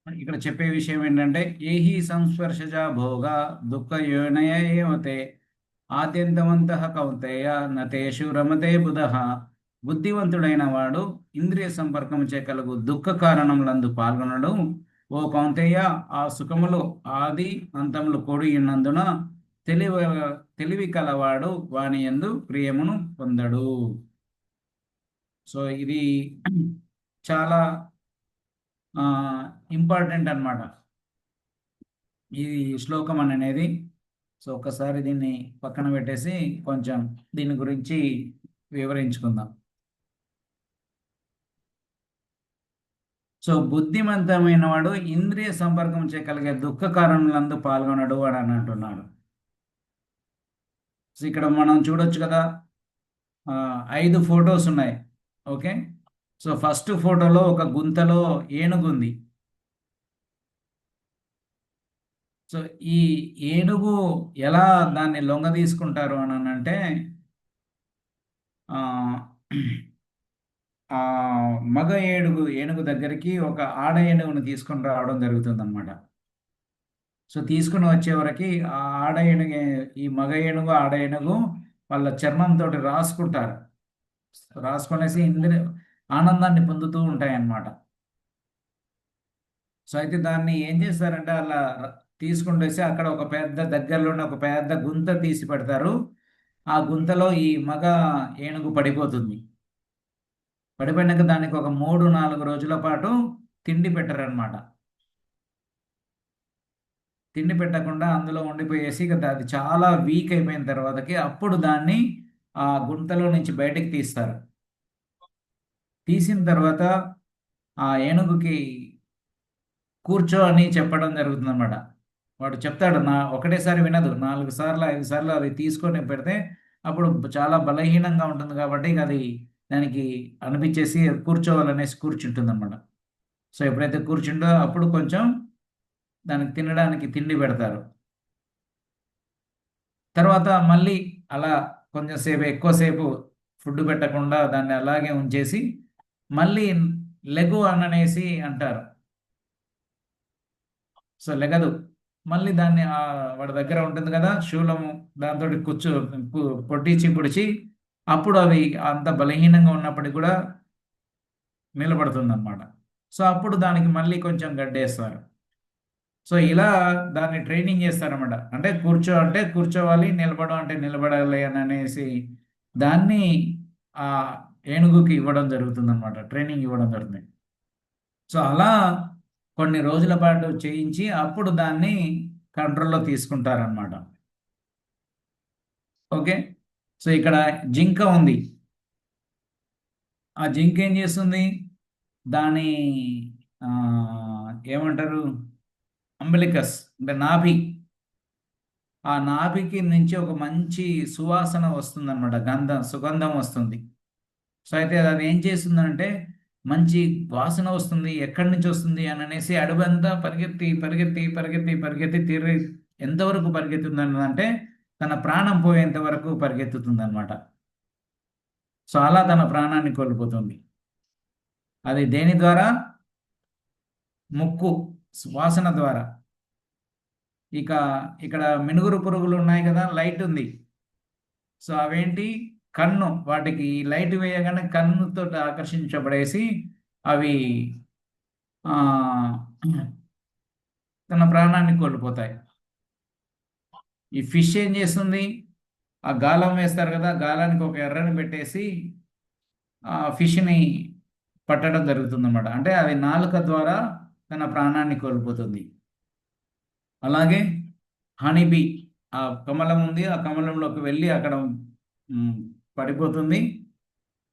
ఇక్కడ చెప్పే విషయం ఏంటంటే ఏహి సంస్పర్శజా భోగ దుఃఖ యోనయ ఏవతే ఆద్యంతవంతః కౌంతేయ నతేషు రమతే బుధః. బుద్ధివంతుడైన వాడు ఇంద్రియ సంపర్కం చే కలుగు దుఃఖ కారణములందు పాల్గొనడు. ఓ కౌంతేయ, ఆ సుఖములు ఆది అంతములు కూడి ఉన్నందున తెలివి కలవాడు వాని యందు ప్రియమును పొందడు. సో ఇది చాలా ఇంపార్టెంట్ అన్నమాట ఈ శ్లోకం అనేది. సో ఒక్కసారి దీన్ని పక్కన పెట్టేసి కొంచెం దీని గురించి వివరించుకుందాం. సో బుద్ధిమంతమైన వాడు ఇంద్రియ సంపర్కం చేయగలిగే దుఃఖ కారణములందు పాల్గొనడు అని అంటున్నాడు. సో ఇక్కడ మనం చూడొచ్చు కదా, 5 ఫొటోస్ ఉన్నాయి. ఓకే, సో ఫస్ట్ ఫోటోలో ఒక గుంతలో ఏనుగు ఉంది. సో ఈ ఏనుగు ఎలా దాన్ని లొంగ తీసుకుంటారు అని అంటే మగ ఏనుగు దగ్గరికి ఒక ఆడ ఏనుగును తీసుకొని రావడం జరుగుతుంది అనమాట. సో తీసుకుని వచ్చే వరకు ఆ ఆడ ఏనుగు, ఈ మగ ఏనుగు ఆడ ఏనుగు వాళ్ళ చర్మంతో రాసుకుంటారు. రాసుకునేసి ఆనందాన్ని పొందుతూ ఉంటాయి అన్నమాట. సో అయితే దాన్ని ఏం చేస్తారంటే అలా తీసుకుంటేసి అక్కడ ఒక పెద్ద దగ్గరలోనే ఒక పెద్ద గుంత తీసి పెడతారు. ఆ గుంతలో ఈ మగ ఏనుగు పడిపోతుంది. పడిపోయినాక దానికి ఒక 3-4 రోజుల పాటు తిండి పెట్టరనమాట. తిండి పెట్టకుండా అందులో ఉండిపోయేసి ఇక అది చాలా వీక్ అయిపోయిన తర్వాతకి అప్పుడు దాన్ని ఆ గుంతలో నుంచి బయటికి తీస్తారు. తీసిన తర్వాత ఆ ఏనుగుకి కూర్చో అని చెప్పడం జరుగుతుంది అనమాట. వాడు చెప్తాడు, ఒకటేసారి వినదు, 4 సార్లు 5 సార్లు అది తీసుకొని పెడితే అప్పుడు చాలా బలహీనంగా ఉంటుంది కాబట్టి ఇక అది దానికి అనిపించేసి కూర్చోవాలనేసి కూర్చుంటుంది అనమాట. సో ఎప్పుడైతే కూర్చుంటో అప్పుడు కొంచెం దానికి తినడానికి తిండి పెడతారు. తర్వాత మళ్ళీ అలా కొంచెం సేపు ఎక్కువసేపు ఫుడ్ పెట్టకుండా దాన్ని అలాగే ఉంచేసి మళ్ళీ లెగు అననేసి అంటారు. సో లెగదు. మళ్ళీ దాన్ని వాడి దగ్గర ఉంటుంది కదా శూలము, దాంతో పొడిచి పొడిచి అప్పుడు అవి అంత బలహీనంగా ఉన్నప్పటికీ కూడా నిలబడుతుంది అనమాట. సో అప్పుడు దానికి మళ్ళీ కొంచెం గడ్డేస్తారు. సో ఇలా దాన్ని ట్రైనింగ్ చేస్తారన్నమాట. అంటే కూర్చో అంటే కూర్చోవాలి, నిలబడం అంటే నిలబడాలి అని అనేసి దాన్ని ఆ ఏనుగుకి ఇవ్వడం జరుగుతుంది అనమాట. ట్రైనింగ్ ఇవ్వడం జరుగుతుంది. సో అలా కొన్ని రోజుల పాటు చేయించి అప్పుడు దాన్ని కంట్రోల్లో తీసుకుంటారనమాట. ఓకే. సో ఇక్కడ జింక ఉంది. ఆ జింక ఏం చేస్తుంది, దాని ఏమంటారు, అంబలికస్ అంటే నాభి, ఆ నాభికి నుంచి ఒక మంచి సువాసన వస్తుంది అనమాట, సుగంధం వస్తుంది. సో అయితే అది ఏం చేస్తుందంటే మంచి వాసన వస్తుంది, ఎక్కడి నుంచి వస్తుంది అని అనేసి అడవంతా పరిగెత్తి పరిగెత్తి పరిగెత్తి పరిగెత్తి తిరిగి ఎంతవరకు పరిగెత్తుందని అంటే తన ప్రాణం పోయేంత వరకు పరిగెత్తుతుంది అనమాట. సో అలా తన ప్రాణాన్ని కోల్పోతుంది. అది దేని ద్వారా, ముక్కు వాసన ద్వారా. ఇక ఇక్కడ మినుగురు పురుగులు ఉన్నాయి కదా, లైట్ ఉంది. సో అవేంటి, కన్ను, వాటికి లైట్ వేయగానే కన్నుతో ఆకర్షించబడేసి అవి తన ప్రాణాన్ని కోల్పోతాయి. ఈ ఫిష్ ఏం చేస్తుంది, ఆ గాలం వేస్తారు కదా, గాలానికి ఒక ఎర్రని పెట్టేసి ఆ ఫిష్ని పట్టడం జరుగుతుంది అన్నమాట. అంటే అది నాలుక ద్వారా తన ప్రాణాన్ని కోల్పోతుంది. అలాగే హనీబీ, ఆ కమలం ఉంది, ఆ కమలంలోకి వెళ్ళి అక్కడ పడిపోతుంది.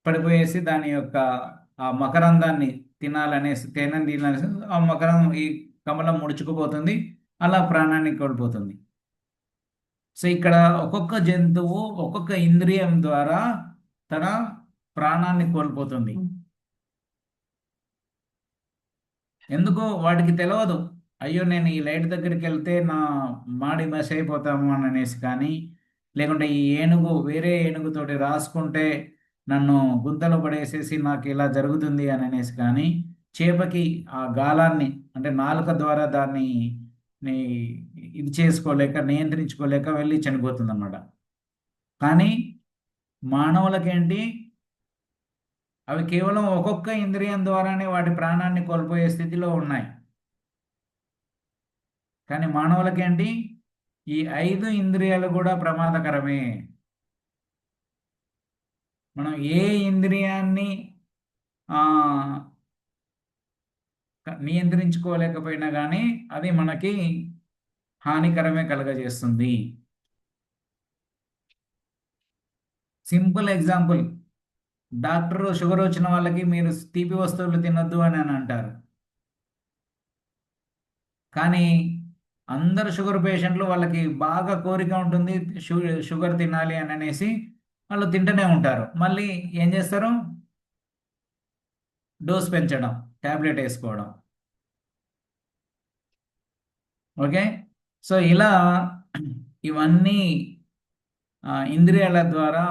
పడిపోయేసి దాని యొక్క ఆ మకరందాన్ని తినాలనేసి తినాలనేసి ఆ మకరం ఈ కమలం ముడుచుకుపోతుంది, అలా ప్రాణాన్ని కోల్పోతుంది. సో ఇక్కడ ఒక్కొక్క జంతువు ఒక్కొక్క ఇంద్రియం ద్వారా తన ప్రాణాన్ని కోల్పోతుంది. ఎందుకు, వాటికి తెలియదు, అయ్యో నేను ఈ లైట్ దగ్గరికి వెళ్తే నా మాడి మసి అయిపోతాము అని అనేసి, కానీ లేకుంటే ఈ ఏనుగు వేరే ఏనుగుతోటి రాసుకుంటే నన్ను గుంతలో పడేసేసి నాకు ఇలా జరుగుతుంది అని అనేసి, కానీ చేపకి ఆ గాలాన్ని అంటే నాలుక ద్వారా దాన్ని ఇది చేసుకోలేక నియంత్రించుకోలేక వెళ్ళి చనిపోతుంది అన్నమాట. కానీ మానవులకేంటి, అవి కేవలం ఒక్కొక్క ఇంద్రియం ద్వారానే వాటి ప్రాణాన్ని కోల్పోయే స్థితిలో ఉన్నాయి. కానీ మానవులకేంటి, ఈ 5 ఇంద్రియాలు కూడా ప్రమాదకరమే. మనం ఏ ఇంద్రియాన్ని నియంత్రించుకోలేకపోయినా కానీ అది మనకి హానికరమే కలుగజేస్తుంది. సింపుల్ ఎగ్జాంపుల్, డాక్టర్ షుగర్ వచ్చిన వాళ్ళకి మీరు తీపి వస్తువులు తినొద్దు అని అంటారు. కానీ అందరు షుగర్ పేషెంట్లు వాళ్ళకి బాగా కోరిక ఉంటుంది షుగర్ తినాలి అని అనేసి వాళ్ళు తింటూనే ఉంటారు. మళ్ళీ ఏం చేస్తారు, డోస్ పెంచడం, ట్యాబ్లెట్ వేసుకోవడం. ఓకే. సో ఇలా ఇవన్నీ ఇంద్రియాల ద్వారా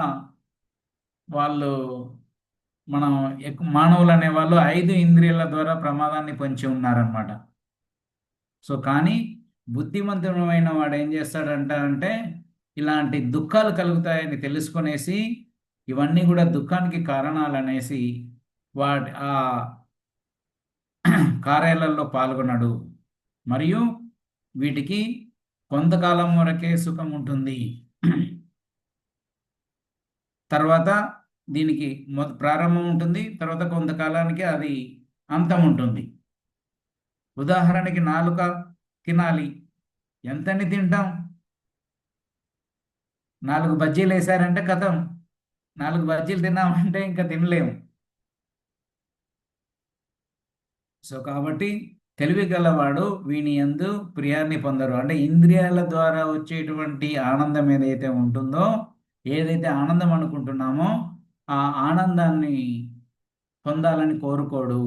వాళ్ళు మనం మానవులు అనేవాళ్ళు 5 ఇంద్రియాల ద్వారా ప్రమాదాన్ని పొంచి ఉన్నారనమాట. సో కానీ బుద్ధిమంతుడమైన వాడు ఏం చేస్తాడంటే ఇలాంటి దుఃఖాలు కలుగుతాయని తెలుసుకునేసి ఇవన్నీ కూడా దుఃఖానికి కారణాలు అనేసి కార్యాలలో పాల్గొనడు, మరియు వీటికి కొంతకాలం వరకే సుఖం ఉంటుంది. తర్వాత దీనికి ప్రారంభం ఉంటుంది, తర్వాత కొంతకాలానికి అది అంతం ఉంటుంది. ఉదాహరణకి నాలుక తినాలి, ఎంతని తింటాం? 4 బజ్జీలు వేసారంటే కథం, 4 బజ్జీలు తిన్నామంటే ఇంకా తినలేము. సో కాబట్టి తెలివి గలవాడు వీని యందు ప్రియాన్ని పొందరు. అంటే ఇంద్రియాల ద్వారా వచ్చేటువంటి ఆనందం ఏదైతే ఉంటుందో, ఏదైతే ఆనందం అనుకుంటున్నామో ఆ ఆనందాన్ని పొందాలని కోరుకోడు.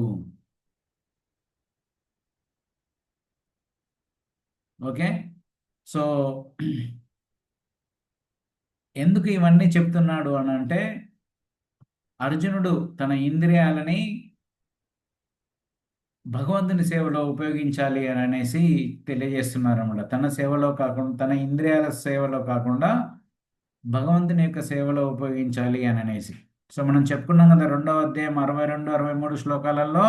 ఓకే. సో ఎందుకు ఇవన్నీ చెప్తున్నాడు అని అంటే, అర్జునుడు తన ఇంద్రియాలని భగవంతుని సేవలో ఉపయోగించాలి అని అనేసి తెలియజేస్తున్నారు అన్నమాట. తన సేవలో కాకుండా, తన ఇంద్రియాల సేవలో కాకుండా భగవంతుని యొక్క సేవలో ఉపయోగించాలి అని అనేసి. సో మనం చెప్పుకున్నాం కదా, 2వ అధ్యాయం 62, 63 శ్లోకాలలో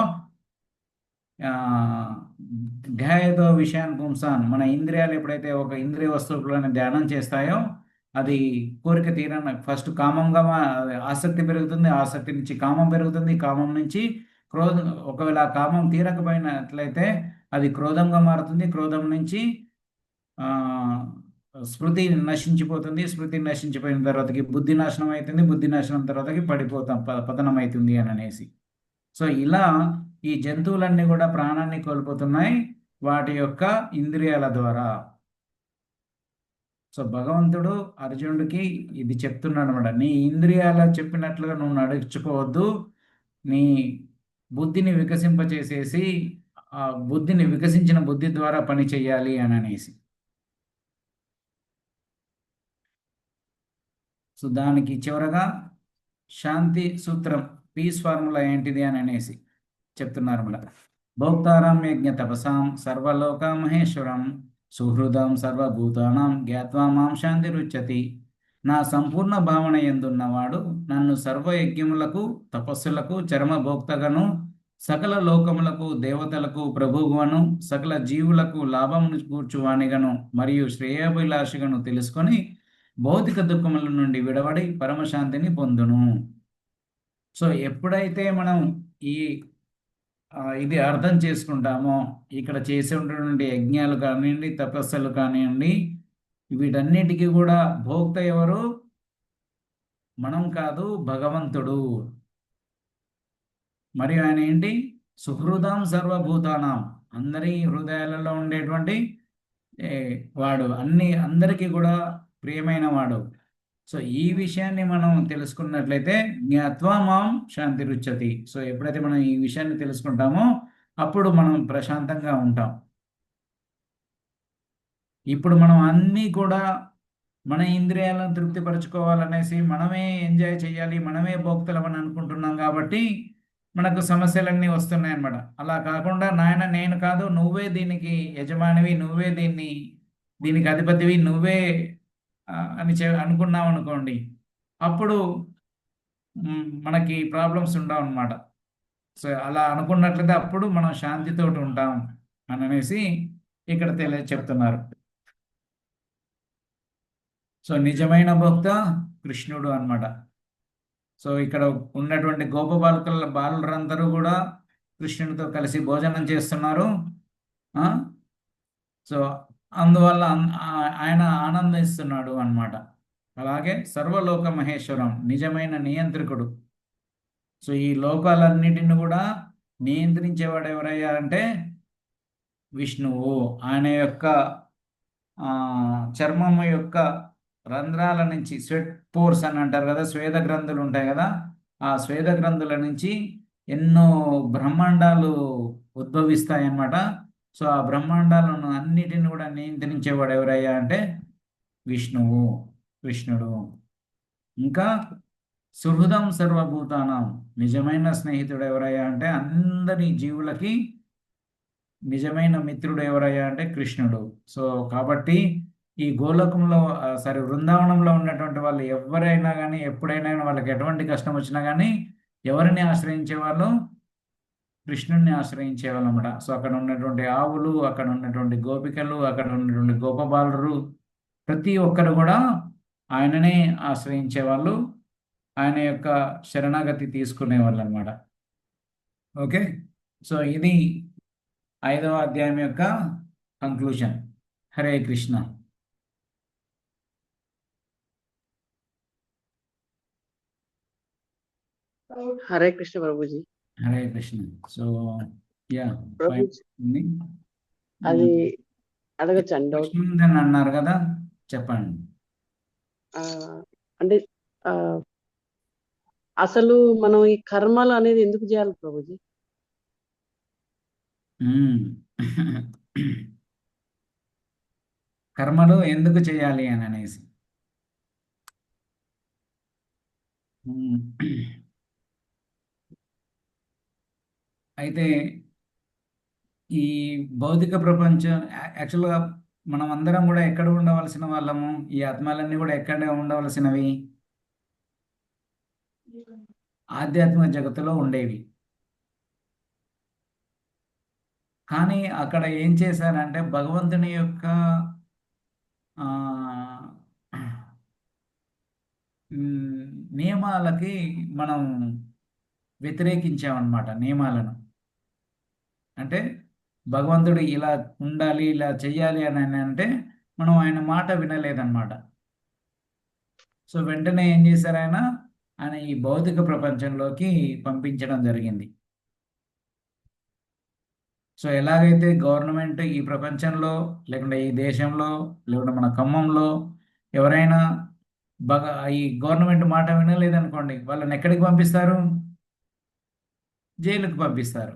ధ్యాయతో విషయాన్ని పుంసాన్, మన ఇంద్రియాలు ఎప్పుడైతే ఒక ఇంద్రియ వస్తువులను ధ్యానం చేస్తాయో అది కోరిక తీరన ఫస్ట్ కామంగా ఆసక్తి పెరుగుతుంది, ఆసక్తి నుంచి కామం పెరుగుతుంది, కామం నుంచి క్రోధం, ఒకవేళ ఆ కామం తీరకపోయినట్లయితే అది క్రోధంగా మారుతుంది, క్రోధం నుంచి స్మృతి నశించిపోతుంది, స్మృతి నశించిపోయిన తర్వాతకి బుద్ధి నాశనం అవుతుంది, బుద్ధి నాశనం తర్వాతకి పడిపోతాం, పతనం అవుతుంది అని అనేసి. సో ఇలా ఈ జంతువులన్నీ కూడా ప్రాణాన్ని కోల్పోతున్నాయి వాటి యొక్క ఇంద్రియాల ద్వారా. సో భగవంతుడు అర్జునుడికి ఇది చెప్తున్నాడు అనమాట, నీ ఇంద్రియాల చెప్పినట్లుగా నువ్వు నడుచుకోవద్దు, నీ బుద్ధిని వికసింపచేసేసి ఆ బుద్ధిని వికసించిన బుద్ధి ద్వారా పని చేయాలి అని అనేసి. సో దానికి చివరగా శాంతి సూత్రం, పీస్ ఫార్ములా ఏంటిది అని అనేసి చెప్తున్నారు అన్నమాట. భోక్తారం యజ్ఞ తపసాం సర్వలోక మహేశ్వరం సుహృదం సర్వభూతానాం జ్ఞాత్వా మాం శాంతి రుచ్యతి. నా సంపూర్ణ భావన ఎందున్నవాడు నన్ను సర్వయజ్ఞములకు తపస్సులకు చర్మభోక్తగను సకల లోకములకు దేవతలకు ప్రభువును సకల జీవులకు లాభమును కూర్చువానిగను మరియు శ్రేయాభిలాషిగను తెలుసుకొని భౌతిక దుఃఖముల నుండి విడవడి పరమశాంతిని పొందును. సో ఎప్పుడైతే మనం ఇది అర్థం చేసుకుంటామో, ఇక్కడ చేసేటువంటి యజ్ఞాలు కానివ్వండి, తపస్సులు కానివ్వండి, వీటన్నిటికీ కూడా భోక్త ఎవరు? మనం కాదు, భగవంతుడు. మరియు ఆయన ఏంటి? సుహృదం సర్వభూతానాం, అందరి హృదయాలలో ఉండేటువంటి వాడు, అందరికీ కూడా ప్రియమైన వాడు. సో ఈ విషయాన్ని మనం తెలుసుకున్నట్లయితే జ్ఞాత్వా మాం శాంతి రుచ్యతి. సో ఎప్పుడైతే మనం ఈ విషయాన్ని తెలుసుకుంటామో అప్పుడు మనం ప్రశాంతంగా ఉంటాం. ఇప్పుడు మనం అన్నీ కూడా మన ఇంద్రియాలను తృప్తిపరచుకోవాలనేసి మనమే ఎంజాయ్ చేయాలి, మనమే భోక్తలమని అనుకుంటున్నాం కాబట్టి మనకు సమస్యలన్నీ వస్తున్నాయి అన్నమాట. అలా కాకుండా నాయన నేను కాదు, నువ్వే దీనికి యజమానివి, నువ్వే దీనికి అధిపతివి, నువ్వే అని అనుకున్నాం అనుకోండి, అప్పుడు మనకి ప్రాబ్లమ్స్ ఉండవు అన్నమాట. సో అలా అనుకున్నట్లయితే అప్పుడు మనం శాంతితో ఉంటాం అని అనేసి ఇక్కడ చెప్తున్నారు. సో నిజమైన భక్త కృష్ణుడు అన్నమాట. సో ఇక్కడ ఉన్నటువంటి బాలురందరూ కూడా కృష్ణుడితో కలిసి భోజనం చేస్తున్నారు. సో అందువల్ల ఆయన ఆనందిస్తున్నాడు అన్నమాట. అలాగే సర్వలోక మహేశ్వరం, నిజమైన నియంత్రికుడు. సో ఈ లోకాలన్నిటిని కూడా నియంత్రించేవాడు ఎవరయ్యా అంటే విష్ణువు. ఆయన యొక్క చర్మము యొక్క రంధ్రాల నుంచి, స్వెట్ పోర్స్ అని అంటారు కదా, స్వేద గ్రంథులు ఉంటాయి కదా, ఆ స్వేద గ్రంథుల నుంచి ఎన్నో బ్రహ్మాండాలు ఉద్భవిస్తాయి అన్నమాట. సో ఆ బ్రహ్మాండాలను అన్నిటిని కూడా నియంత్రించేవాడు ఎవరయ్యా అంటే కృష్ణుడు. ఇంకా సుహృదం సర్వభూతానం, నిజమైన స్నేహితుడు ఎవరయ్యా అంటే అందరి జీవులకి నిజమైన మిత్రుడు ఎవరయ్యా అంటే కృష్ణుడు. సో కాబట్టి ఈ గోలోకంలో బృందావనంలో ఉన్నటువంటి వాళ్ళు ఎవరైనా కానీ, ఎప్పుడైనా వాళ్ళకి ఎటువంటి కష్టం వచ్చినా కానీ ఎవరిని ఆశ్రయించే వాళ్ళు? కృష్ణుణ్ణి ఆశ్రయించేవాళ్ళు అనమాట. సో అక్కడ ఉన్నటువంటి ఆవులు, అక్కడ ఉన్నటువంటి గోపికలు, అక్కడ ఉన్నటువంటి గోపబాలురు, ప్రతి ఒక్కరు కూడా ఆయననే ఆశ్రయించేవాళ్ళు, ఆయన యొక్క శరణాగతి తీసుకునేవాళ్ళు అనమాట. ఓకే, సో ఇది 5వ అధ్యాయం యొక్క conclusion. Hare Krishna. Hare Krishna Prabhuji. Hare Krishna. So yeah, Prabhuji అది అడగచ్చండి డౌట్. కృష్ణుని అన్నారు కదా, చెప్పండి. అంటే ఆ, అసలు మనం ఈ కర్మలు అనేది ఎందుకు చేయాలి ప్రభుజీ? మ్మ్. కర్మలు ఎందుకు చేయాలి అని అనేసి మ్మ్. అయితే ఈ భౌతిక ప్రపంచం యాక్చువల్గా మనం అందరం కూడా ఎక్కడ ఉండవలసిన వాళ్ళము, ఈ ఆత్మలన్నీ కూడా ఎక్కడ ఉండవలసినవి, ఆధ్యాత్మిక జగత్తులో ఉండేవి. కానీ అక్కడ ఏం చేశారంటే భగవంతుని యొక్క ఆ, నియమాలకి మనం వ్యతిరేకించామన్నమాట. నియమాలను అంటే భగవంతుడు ఇలా ఉండాలి, ఇలా చెయ్యాలి అని అంటే మనం ఆయన మాట వినలేదన్నమాట. సో వెంటనే ఏం చేశారు ఆయన ఈ భౌతిక ప్రపంచంలోకి పంపించడం జరిగింది. సో ఎలాగైతే గవర్నమెంట్ ఈ ప్రపంచంలో, లేకుంటే ఈ దేశంలో, లేకుంటే మన ఖమ్మంలో ఎవరైనా ఈ గవర్నమెంట్ మాట వినలేదనుకోండి, వాళ్ళని ఎక్కడికి పంపిస్తారు? జైలుకి పంపిస్తారు.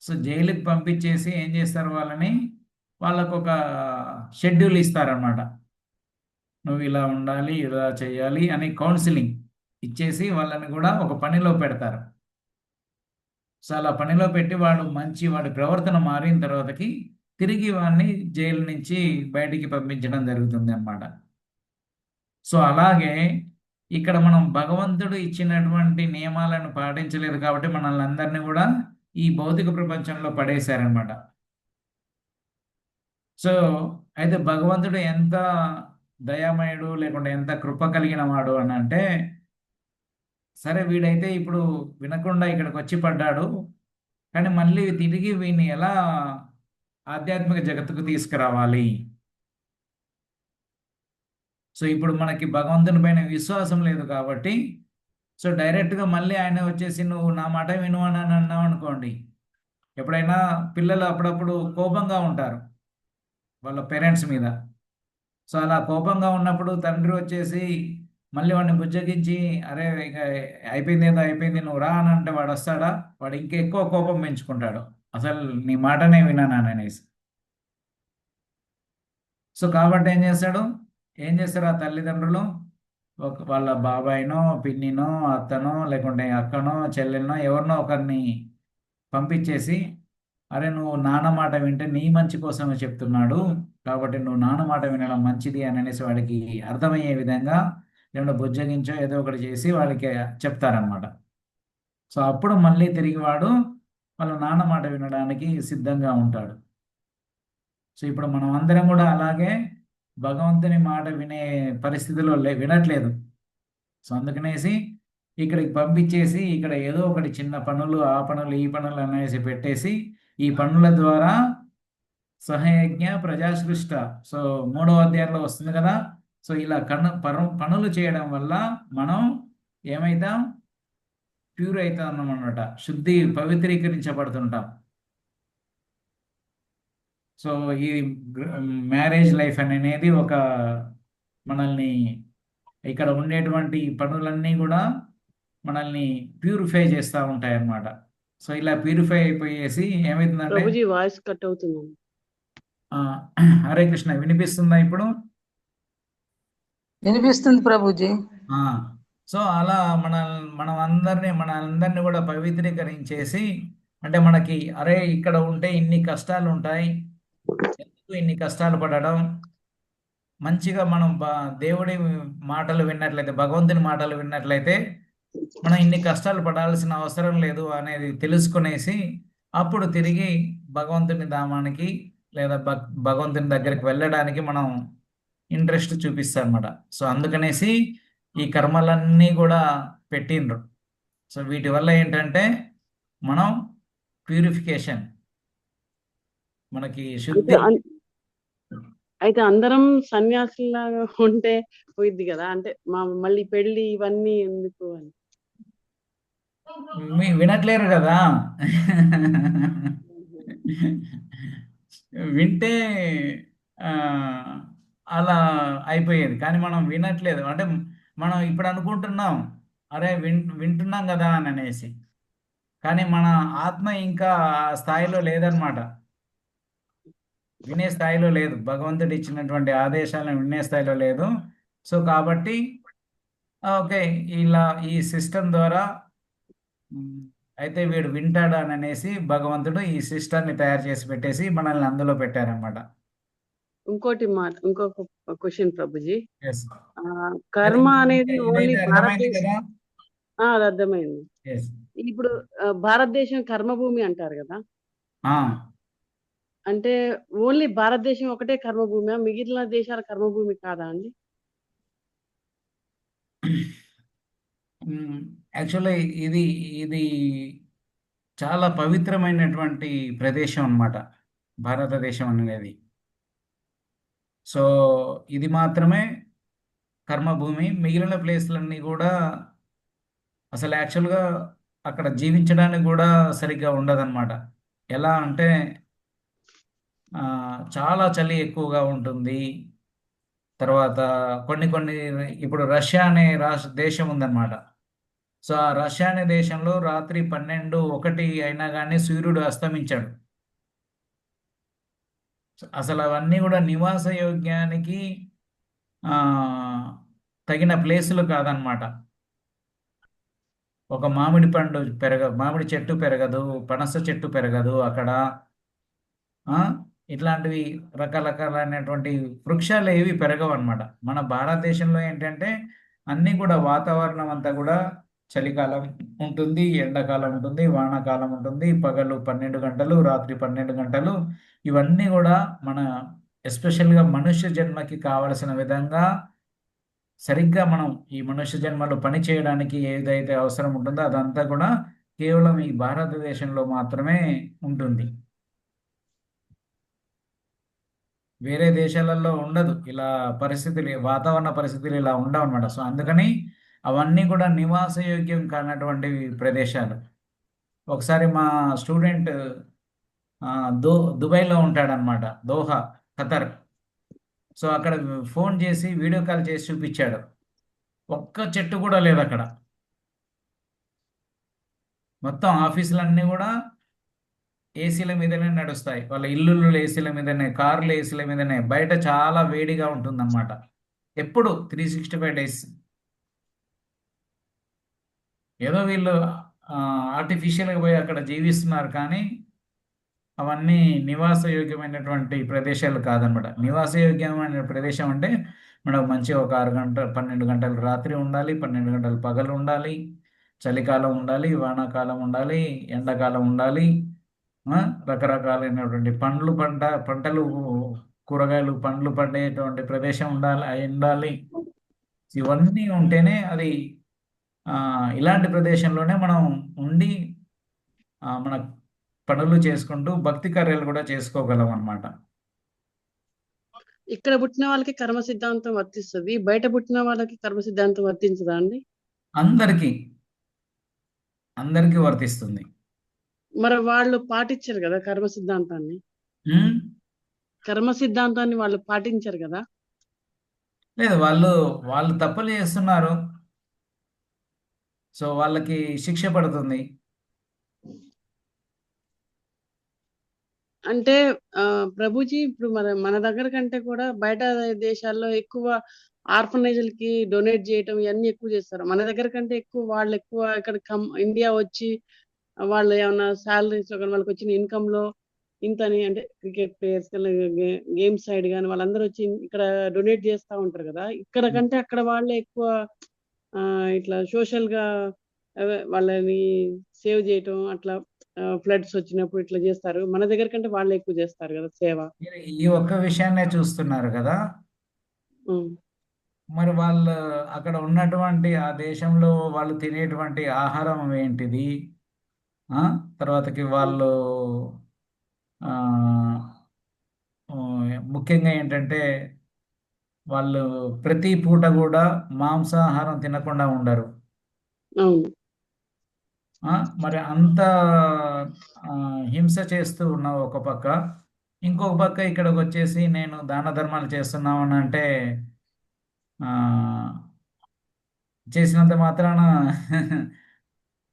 సో జైలుకి పంపించేసి ఏం చేస్తారు, వాళ్ళకు ఒక షెడ్యూల్ ఇస్తారనమాట. నువ్వు ఇలా ఉండాలి, ఇలా చేయాలి అని కౌన్సిలింగ్ ఇచ్చేసి వాళ్ళని కూడా ఒక పనిలో పెడతారు. సో అలా పనిలో పెట్టి వాడి ప్రవర్తన మారిన తర్వాతకి తిరిగి వాడిని జైలు నుంచి బయటికి పంపించడం జరుగుతుంది అన్నమాట. సో అలాగే ఇక్కడ మనం భగవంతుడు ఇచ్చినటువంటి నియమాలను పాటించలేదు కాబట్టి మనల్ని అందరినీ కూడా ఈ భౌతిక ప్రపంచంలో పడేశారనమాట. సో అయితే భగవంతుడు ఎంత దయామయుడు, లేకుంటే ఎంత కృప కలిగిన వాడు అని అంటే, సరే వీడైతే ఇప్పుడు వినకుండా ఇక్కడికి వచ్చి పడ్డాడు, కానీ మళ్ళీ తిరిగి వీడిని ఎలా ఆధ్యాత్మిక జగత్తుకు తీసుకురావాలి? సో ఇప్పుడు మనకి భగవంతుని పైన విశ్వాసం లేదు కాబట్టి, సో డైరెక్ట్గా మళ్ళీ ఆయన వచ్చేసి నువ్వు నా మాట విను అని అన్నావు అనుకోండి. ఎప్పుడైనా పిల్లలు అప్పుడప్పుడు కోపంగా ఉంటారు వాళ్ళ పేరెంట్స్ మీద. సో అలా కోపంగా ఉన్నప్పుడు తండ్రి వచ్చేసి మళ్ళీ వాడిని బుజ్జగించి, అరే ఇక అయిపోయింది ఏదో అయిపోయింది నువ్వు రా అని అంటే వాడు వస్తాడా? వాడు ఇంకా ఎక్కువ కోపం పెంచుకుంటాడు, అసలు నీ మాటనే విన్నాను అనేసి. సో కాబట్టి ఏం చేస్తారు ఆ తల్లిదండ్రులు? వాళ్ళ బాబాయినో, పిన్నినో, అత్తనో, లేకుంటే అక్కనో, చెల్లెనో, ఎవరినో ఒకరిని పంపించేసి, అరే నువ్వు నాన్న మాట వింటే నీ మంచి కోసమే చెప్తున్నాడు, కాబట్టి నువ్వు నాన్న మాట వినడం మంచిది అని అనేసి వాడికి అర్థమయ్యే విధంగా లేకుంటే బుజ్జగించో ఏదో ఒకటి చేసి వాడికి చెప్తారనమాట. సో అప్పుడు మళ్ళీ తిరిగి వాడు వాళ్ళ నాన్న మాట వినడానికి సిద్ధంగా ఉంటాడు. సో ఇప్పుడు మనం అందరం కూడా అలాగే భగవంతుని మాట వినే పరిస్థితిలో వినట్లేదు. సో అందుకనేసి ఇక్కడికి పంపించేసి ఇక్కడ ఏదో ఒకటి చిన్న పనులు, ఆ పనులు, ఈ పనులు అనేసి పెట్టేసి, ఈ పనుల ద్వారా సహయజ్ఞ ప్రజాసృష్ట, సో 3వ అధ్యాయంలో వస్తుంది కదా. సో ఇలా పనులు చేయడం వల్ల మనం ఏమైతాం? ప్యూర్ అవుతాం అన్నమాట, పవిత్రీకరించబడుతుంటాం. సో ఈ మ్యారేజ్ లైఫ్ అనేది ఒక మనల్ని ఇక్కడ ఉండేటువంటి పనులన్నీ కూడా మనల్ని ప్యూరిఫై చేస్తూ ఉంటాయి అన్నమాట. సో ఇలా ప్యూరిఫై అయిపోయేసి ఏమవుతుందంటే, ప్రభుజీ వాయిస్ కట్ అవుతుంది. హరే కృష్ణ, వినిపిస్తుందా ఇప్పుడు? వినిపిస్తుంది ప్రభుజీ. సో అలా మనందరినీ కూడా పవిత్రీకరించేసి, అంటే మనకి అరే ఇక్కడ ఉంటే ఇన్ని కష్టాలు ఉంటాయి, ఎందుకు ఇన్ని కష్టాలు పడడం, మంచిగా మనం దేవుడి మాటలు విన్నట్లయితే, భగవంతుని మాటలు విన్నట్లయితే మనం ఇన్ని కష్టాలు పడాల్సిన అవసరం లేదు అనేది తెలుసుకునేసి అప్పుడు తిరిగి భగవంతుని ధామానికి లేదా భగవంతుని దగ్గరికి వెళ్ళడానికి మనం ఇంట్రెస్ట్ చూపిస్తాం అనమాట. సో అందుకనేసి ఈ కర్మలన్నీ కూడా పెట్టిండ్రు. సో వీటి వల్ల ఏంటంటే మనం ప్యూరిఫికేషన్, మనకి అయితే శుద్ధి. అయితే అందరం సన్యాసులాగా ఉంటే పోయిద్ది కదా, అంటే మళ్ళీ పెళ్లి ఇవన్నీ ఎందుకు అని. వినట్లేరు కదా. వింటే ఆ, అలా అయిపోయేది, కానీ మనం వినట్లేదు. అంటే మనం ఇప్పుడు అనుకుంటున్నాం, అరే వింటున్నాం కదా అని అనేసి, కానీ మన ఆత్మ ఇంకా ఆ స్థాయిలో లేదనమాట. వినే స్థాయిలో లేదు, భగవంతుడు ఇచ్చినటువంటి ఆదేశాలను వినే స్థాయిలో లేదు. సో కాబట్టి ఓకే, ఇలా ఈ సిస్టమ్ ద్వారా మ్, అయితే వీడు వింటాడు అని అనేసి భగవంతుడు ఈ సిస్టమ్ని తయారు చేసి పెట్టేసి మనల్ని అందులో పెట్టారనమాట. ఇంకొక క్వశ్చన్ ప్రభుజీ. ఎస్. కర్మ అనేది ఓన్లీ ఇదైతే అర్థమైంది భారతదేశం. కదా. అది అర్థమైంది. ఎస్. ఇప్పుడు భారతదేశం కర్మభూమి అంటారు కదా, అంటే ఓన్లీ భారతదేశం ఒకటే కర్మభూమి, మిగిలిన దేశాల కర్మభూమి కాదా అండి? యాక్చువల్లీ ఇది ఇది చాలా పవిత్రమైనటువంటి ప్రదేశం అన్నమాట, భారతదేశం అనేది. సో ఇది మాత్రమే కర్మభూమి. మిగిలిన ప్లేస్లన్నీ కూడా అసలు యాక్చువల్గా అక్కడ జీవించడానికి కూడా సరిగ్గా ఉండదన్నమాట. ఎలా అంటే చాలా చలి ఎక్కువగా ఉంటుంది. తర్వాత కొన్ని కొన్ని ఇప్పుడు రష్యా అనే దేశం ఉందన్నమాట. సో ఆ రష్యా అనే దేశంలో రాత్రి 12, 1 అయినా కానీ సూర్యుడు అస్తమించాడు. అసలు అవన్నీ కూడా నివాస యోగ్యానికి ఆ, తగిన ప్లేసులు కాదనమాట. ఒక మామిడి చెట్టు పెరగదు, పనస చెట్టు పెరగదు అక్కడ. ఆ, ఇట్లాంటివి రకరకాలైనటువంటి వృక్షాలు ఏవి పెరగవు అనమాట. మన భారతదేశంలో ఏంటంటే అన్నీ కూడా వాతావరణం అంతా కూడా చలికాలం ఉంటుంది, ఎండాకాలం ఉంటుంది, వానాకాలం ఉంటుంది, పగలు 12 గంటలు, రాత్రి 12 గంటలు. ఇవన్నీ కూడా మన ఎస్పెషల్గా మనుష్య జన్మకి కావలసిన విధంగా సరిగ్గా మనం ఈ మనుష్య జన్మలో పని చేయడానికి ఏదైతే అవసరం ఉంటుందో అదంతా కూడా కేవలం ఈ భారతదేశంలో మాత్రమే ఉంటుంది. వేరే దేశాలలో ఉండదు ఇలా పరిస్థితులు, వాతావరణ పరిస్థితులు ఇలా ఉండవు అనమాట. సో అందుకని అవన్నీ కూడా నివాసయోగ్యం కానటువంటి ప్రదేశాలు. ఒకసారి మా స్టూడెంట్ ఆ, దుబాయ్లో ఉంటాడనమాట, దోహా, ఖతర్. సో అక్కడ ఫోన్ చేసి వీడియో కాల్ చేసి చూపించాడు, ఒక్క చెట్టు కూడా లేదు అక్కడ. మొత్తం ఆఫీసులన్నీ కూడా ఏసీల మీదనే నడుస్తాయి, వాళ్ళ ఇల్లులు ఏసీల మీదనే, కార్లు ఏసీల మీదనే, బయట చాలా వేడిగా ఉంటుందన్నమాట ఎప్పుడు 365 డేస్. ఏదో వీళ్ళు ఆర్టిఫిషియల్గా పోయి అక్కడ జీవిస్తున్నారు, కానీ అవన్నీ నివాసయోగ్యమైనటువంటి ప్రదేశాలు కాదనమాట. నివాసయోగ్యమైన ప్రదేశం అంటే మనకు మంచి ఒక 6 గంటలు 12 గంటలు రాత్రి ఉండాలి, 12 గంటలు పగలు ఉండాలి, చలికాలం ఉండాలి, వానాకాలం ఉండాలి, ఎండాకాలం ఉండాలి. ఆ, రకరకాలైనటువంటి పంటలు, కూరగాయలు, పండ్లు పండేటువంటి ప్రదేశం ఉండాలి. ఇవన్నీ ఉంటేనే అది ఇలాంటి ప్రదేశంలోనే మనం ఉండి మన పనులు చేసుకుంటూ భక్తి కార్యాలు కూడా చేసుకోగలం అన్నమాట. ఇక్కడ పుట్టిన వాళ్ళకి కర్మ సిద్ధాంతం వర్తిస్తుంది, బయట పుట్టిన వాళ్ళకి కర్మ సిద్ధాంతం వర్తించదా అండి? అందరికీ వర్తిస్తుంది. మరి వాళ్ళు పాటించారు కదా కర్మ సిద్ధాంతాన్ని, ఉమ్? వాళ్ళు పాటించారు కదా. లేదు, వాళ్ళు తప్పులు చేస్తున్నారు, సో వాళ్ళకి శిక్ష పడుతుంది. అంటే ప్రభుజీ, ఇప్పుడు మన దగ్గర కంటే కూడా బయట దేశాల్లో ఎక్కువ ఆర్ఫనైజ్లకి డొనేట్ చేయటం ఇవన్నీ ఎక్కువ చేస్తారు. మన దగ్గర కంటే వాళ్ళు ఎక్కువ ఇక్కడ ఇండియా వచ్చి వాళ్ళు ఏమన్నా శాలరీస్ వాళ్ళకి వచ్చిన ఇన్కమ్ లో ఇంతని, అంటే క్రికెట్ ప్లేయర్స్ గేమ్స్ సైడ్ కానీ వాళ్ళందరూ వచ్చి ఇక్కడ డొనేట్ చేస్తూ ఉంటారు కదా. ఇక్కడ కంటే అక్కడ వాళ్ళే ఎక్కువ ఇట్లా సోషల్ గా వాళ్ళని సేవ్ చేయటం అట్లా ఫ్లడ్స్ వచ్చినప్పుడు ఇట్లా చేస్తారు. మన దగ్గర కంటే వాళ్ళు ఎక్కువ చేస్తారు కదా సేవ. మీరు ఈ ఒక్క విషయాన్నే చూస్తున్నారు కదా. ఉమ్. మరి వాళ్ళు అక్కడ ఉన్నటువంటి ఆ దేశంలో వాళ్ళు తినేటువంటి ఆహారం ఏంటిది, ఆ తర్వాతకి వాళ్ళు ఆ, ఆ, ముఖ్యంగా ఏంటంటే వాళ్ళు ప్రతి పూట కూడా మాంసాహారం తినకుండా ఉండరు. అవును. ఆ, మరి అంత ఆ, హింస చేస్తూ ఉన్నావు ఒక పక్క, ఇంకొక పక్క ఇక్కడికి వచ్చేసి నేను దాన ధర్మాలు చేస్తున్నామని అంటే ఆ, చేసినంత మాత్రాన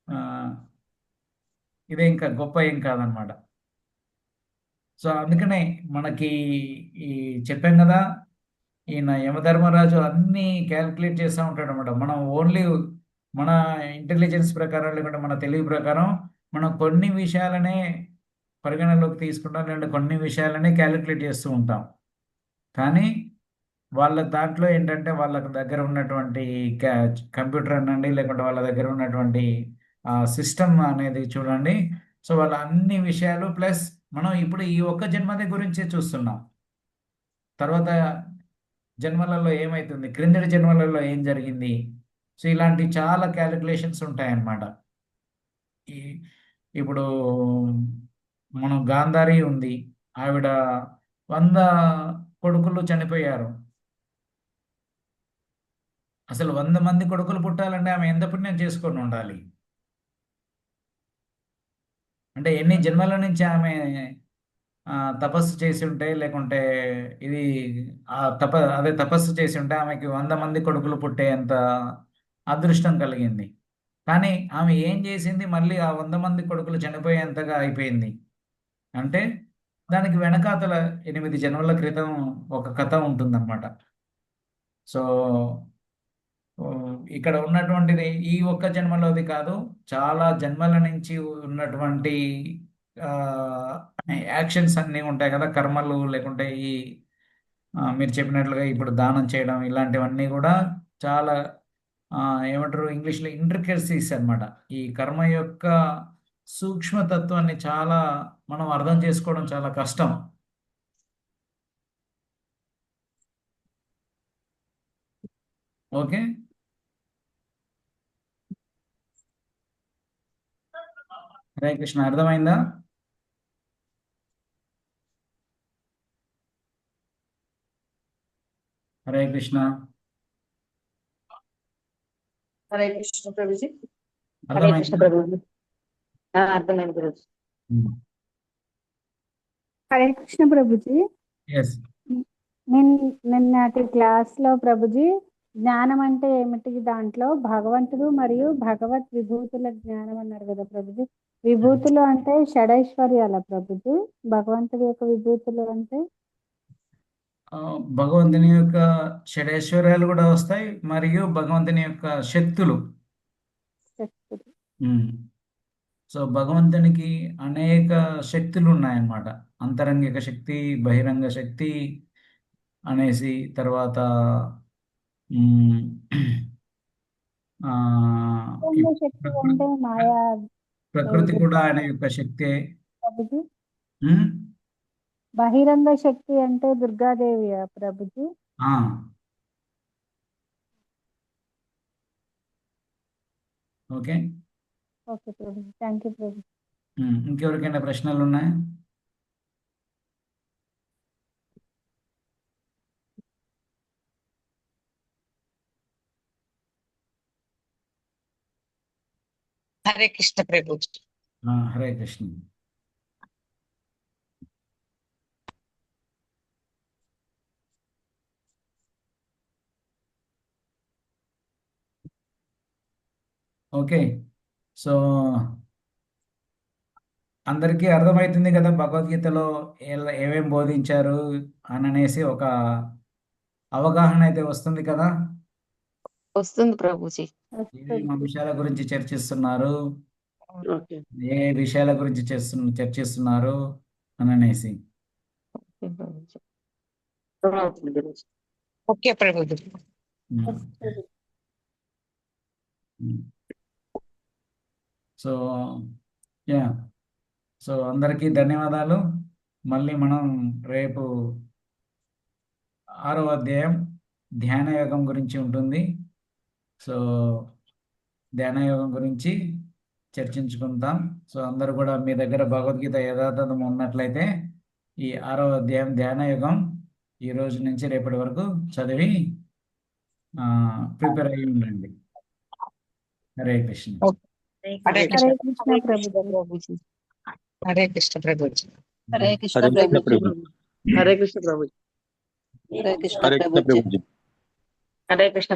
ఆ, ఇదే ఇంకా గొప్ప ఏం కాదనమాట. సో అందుకనే మనకి ఈ చెప్పాం కదా, ఈయన యమధర్మరాజు అన్నీ క్యాల్కులేట్ చేస్తూ ఉంటాడు అనమాట. మనం ఓన్లీ మన ఇంటెలిజెన్స్ ప్రకారం లేకుంటే మన తెలివి ప్రకారం మనం కొన్ని విషయాలనే పరిగణలోకి తీసుకుంటాం, లేదంటే కొన్ని విషయాలనే క్యాలిక్యులేట్ చేస్తూ ఉంటాం. కానీ వాళ్ళ దాంట్లో ఏంటంటే వాళ్ళ దగ్గర ఉన్నటువంటి కంప్యూటర్ అనండి, లేకుంటే వాళ్ళ దగ్గర ఉన్నటువంటి సిస్టమ్ అనేది చూడండి. సో వాళ్ళ అన్ని విషయాలు ప్లస్ మనం ఇప్పుడు ఈ ఒక్క జన్మది గురించి చూస్తున్నాం. తర్వాత జన్మలలో ఏమైతుంది, క్రిందటి జన్మలలో ఏం జరిగింది. సో ఇలాంటి చాలా క్యాలిక్యులేషన్స్ ఉంటాయన్నమాట. ఈ ఇప్పుడు మనం గాంధారి ఉంది, ఆవిడ 100 కొడుకులు చనిపోయారు. అసలు 100 మంది కొడుకులు పుట్టాలంటే ఆమె ఎంత పుణ్యం చేసుకొని ఉండాలి, అంటే ఎన్ని జన్మల నుంచి ఆమె తపస్సు చేసి ఉంటే, లేకుంటే ఇది అదే తపస్సు చేసి ఉంటే ఆమెకి 100 మంది కొడుకులు పుట్టేంత అదృష్టం కలిగింది. కానీ ఆమె ఏం చేసింది, మళ్ళీ ఆ 100 మంది కొడుకులు చనిపోయేంతగా అయిపోయింది. అంటే దానికి వెనకాతల 8 జన్మల క్రితం ఒక కథ ఉంటుందన్నమాట. సో ఇక్కడ ఉన్నటువంటిది ఈ ఒక్క జన్మలోది కాదు, చాలా జన్మల నుంచి ఉన్నటువంటి యాక్షన్స్ అన్నీ ఉంటాయి కదా, కర్మలు, లేకుంటే ఈ మీరు చెప్పినట్లుగా ఇప్పుడు దానం చేయడం, ఇలాంటివన్నీ కూడా చాలా ఆ, ఏమంటారు ఇంగ్లీష్లో ఇంట్రికసీస్ అన్నమాట. ఈ కర్మ యొక్క సూక్ష్మతత్వాన్ని చాలా మనం అర్థం చేసుకోవడం చాలా కష్టం. ఓకే. హరే కృష్ణ, అర్థమైందా? హరే కృష్ణ. హరే కృష్ణ ప్రభుజీ. హరే కృష్ణ అర్థమైందా? ప్రభుజీ. అర్థమైంది ప్రభుజీ. హరే కృష్ణ ప్రభుజీ. ఎస్. నిన్నటి క్లాస్ లో ప్రభుజీ జ్ఞానం అంటే ఏమిటి, దాంట్లో భగవంతుడు మరియు భగవత్ విభూతుల జ్ఞానం అన్నారు కదా ప్రభుజీ. విభూతులు అంటే షడైశ్వర్యాల ప్రభుజీ, భగవంతుడి యొక్క విభూతులు అంటే భగవంతుని యొక్క షడైశ్వర్యాలు కూడా వస్తాయి, మరియు భగవంతుని యొక్క శక్తులు. శక్తులు. సో భగవంతునికి అనేక శక్తులు ఉన్నాయన్నమాట. అంతరంగిక శక్తి, బహిరంగ శక్తి అనేసి, తర్వాత మ్, ఆ, ఈ బహిరంగ శక్తి అంటే మాయా ప్రకృతి కూడా ఆయన యొక్క శక్తే. ప్రభుజీ. మ్, బహిరంగ శక్తి అంటే దుర్గాదేవి ప్రభుజీ. ఆ, okay. Okay Prabhuji, thank you Prabhuji. ఇంకెవరికైనా ప్రశ్నలు ఉన్నాయా? హరే కృష్ణ ప్రభుజీ. హరే కృష్ణ. ఓకే. సో అందరికీ అర్థమవుతుంది కదా భగవద్గీతలో ఏమేం బోధించారు అని అనేసి ఒక అవగాహన అయితే వస్తుంది కదా. వస్తుంది ప్రభుజీ. ఏమేమి అంశాల గురించి చర్చిస్తున్నారు, ఓకే. ఏ విషయాల గురించి చర్చిస్తున్నారు అని అనేసి. ఓకే ప్రభుజీ. ఉమ్. ఉమ్. సో యా సో అందరికీ ధన్యవాదాలు. మళ్ళీ మనం రేపు 6వ అధ్యాయం ధ్యాన యోగం గురించి ఉంటుంది. సో ధ్యాన యోగం గురించి చర్చించుకుంటాం. సో అందరూ కూడా మీ దగ్గర భగవద్గీత యథాతథం ఉన్నట్లయితే ఈ 6వ అధ్యాయం ధ్యాన యోగం ఈ రోజు నుంచి రేపటి వరకు చదివి ప్రిపేర్ అయ్యి ఉండండి. హరే కృష్ణ. హరే హరే కృష్ణ కృష్ణ ప్రభుజీ. హరే కృష్ణ ప్రభుజీ. హరే కృష్ణ హరే కృష్ణ ప్రభుజీ. ప్రభుజీ. హరే కృష్ణ ప్రభుజీ. హరే కృష్ణ హరే కృష్ణ ప్రభుజీ. ప్రభుజీ. హరే కృష్ణ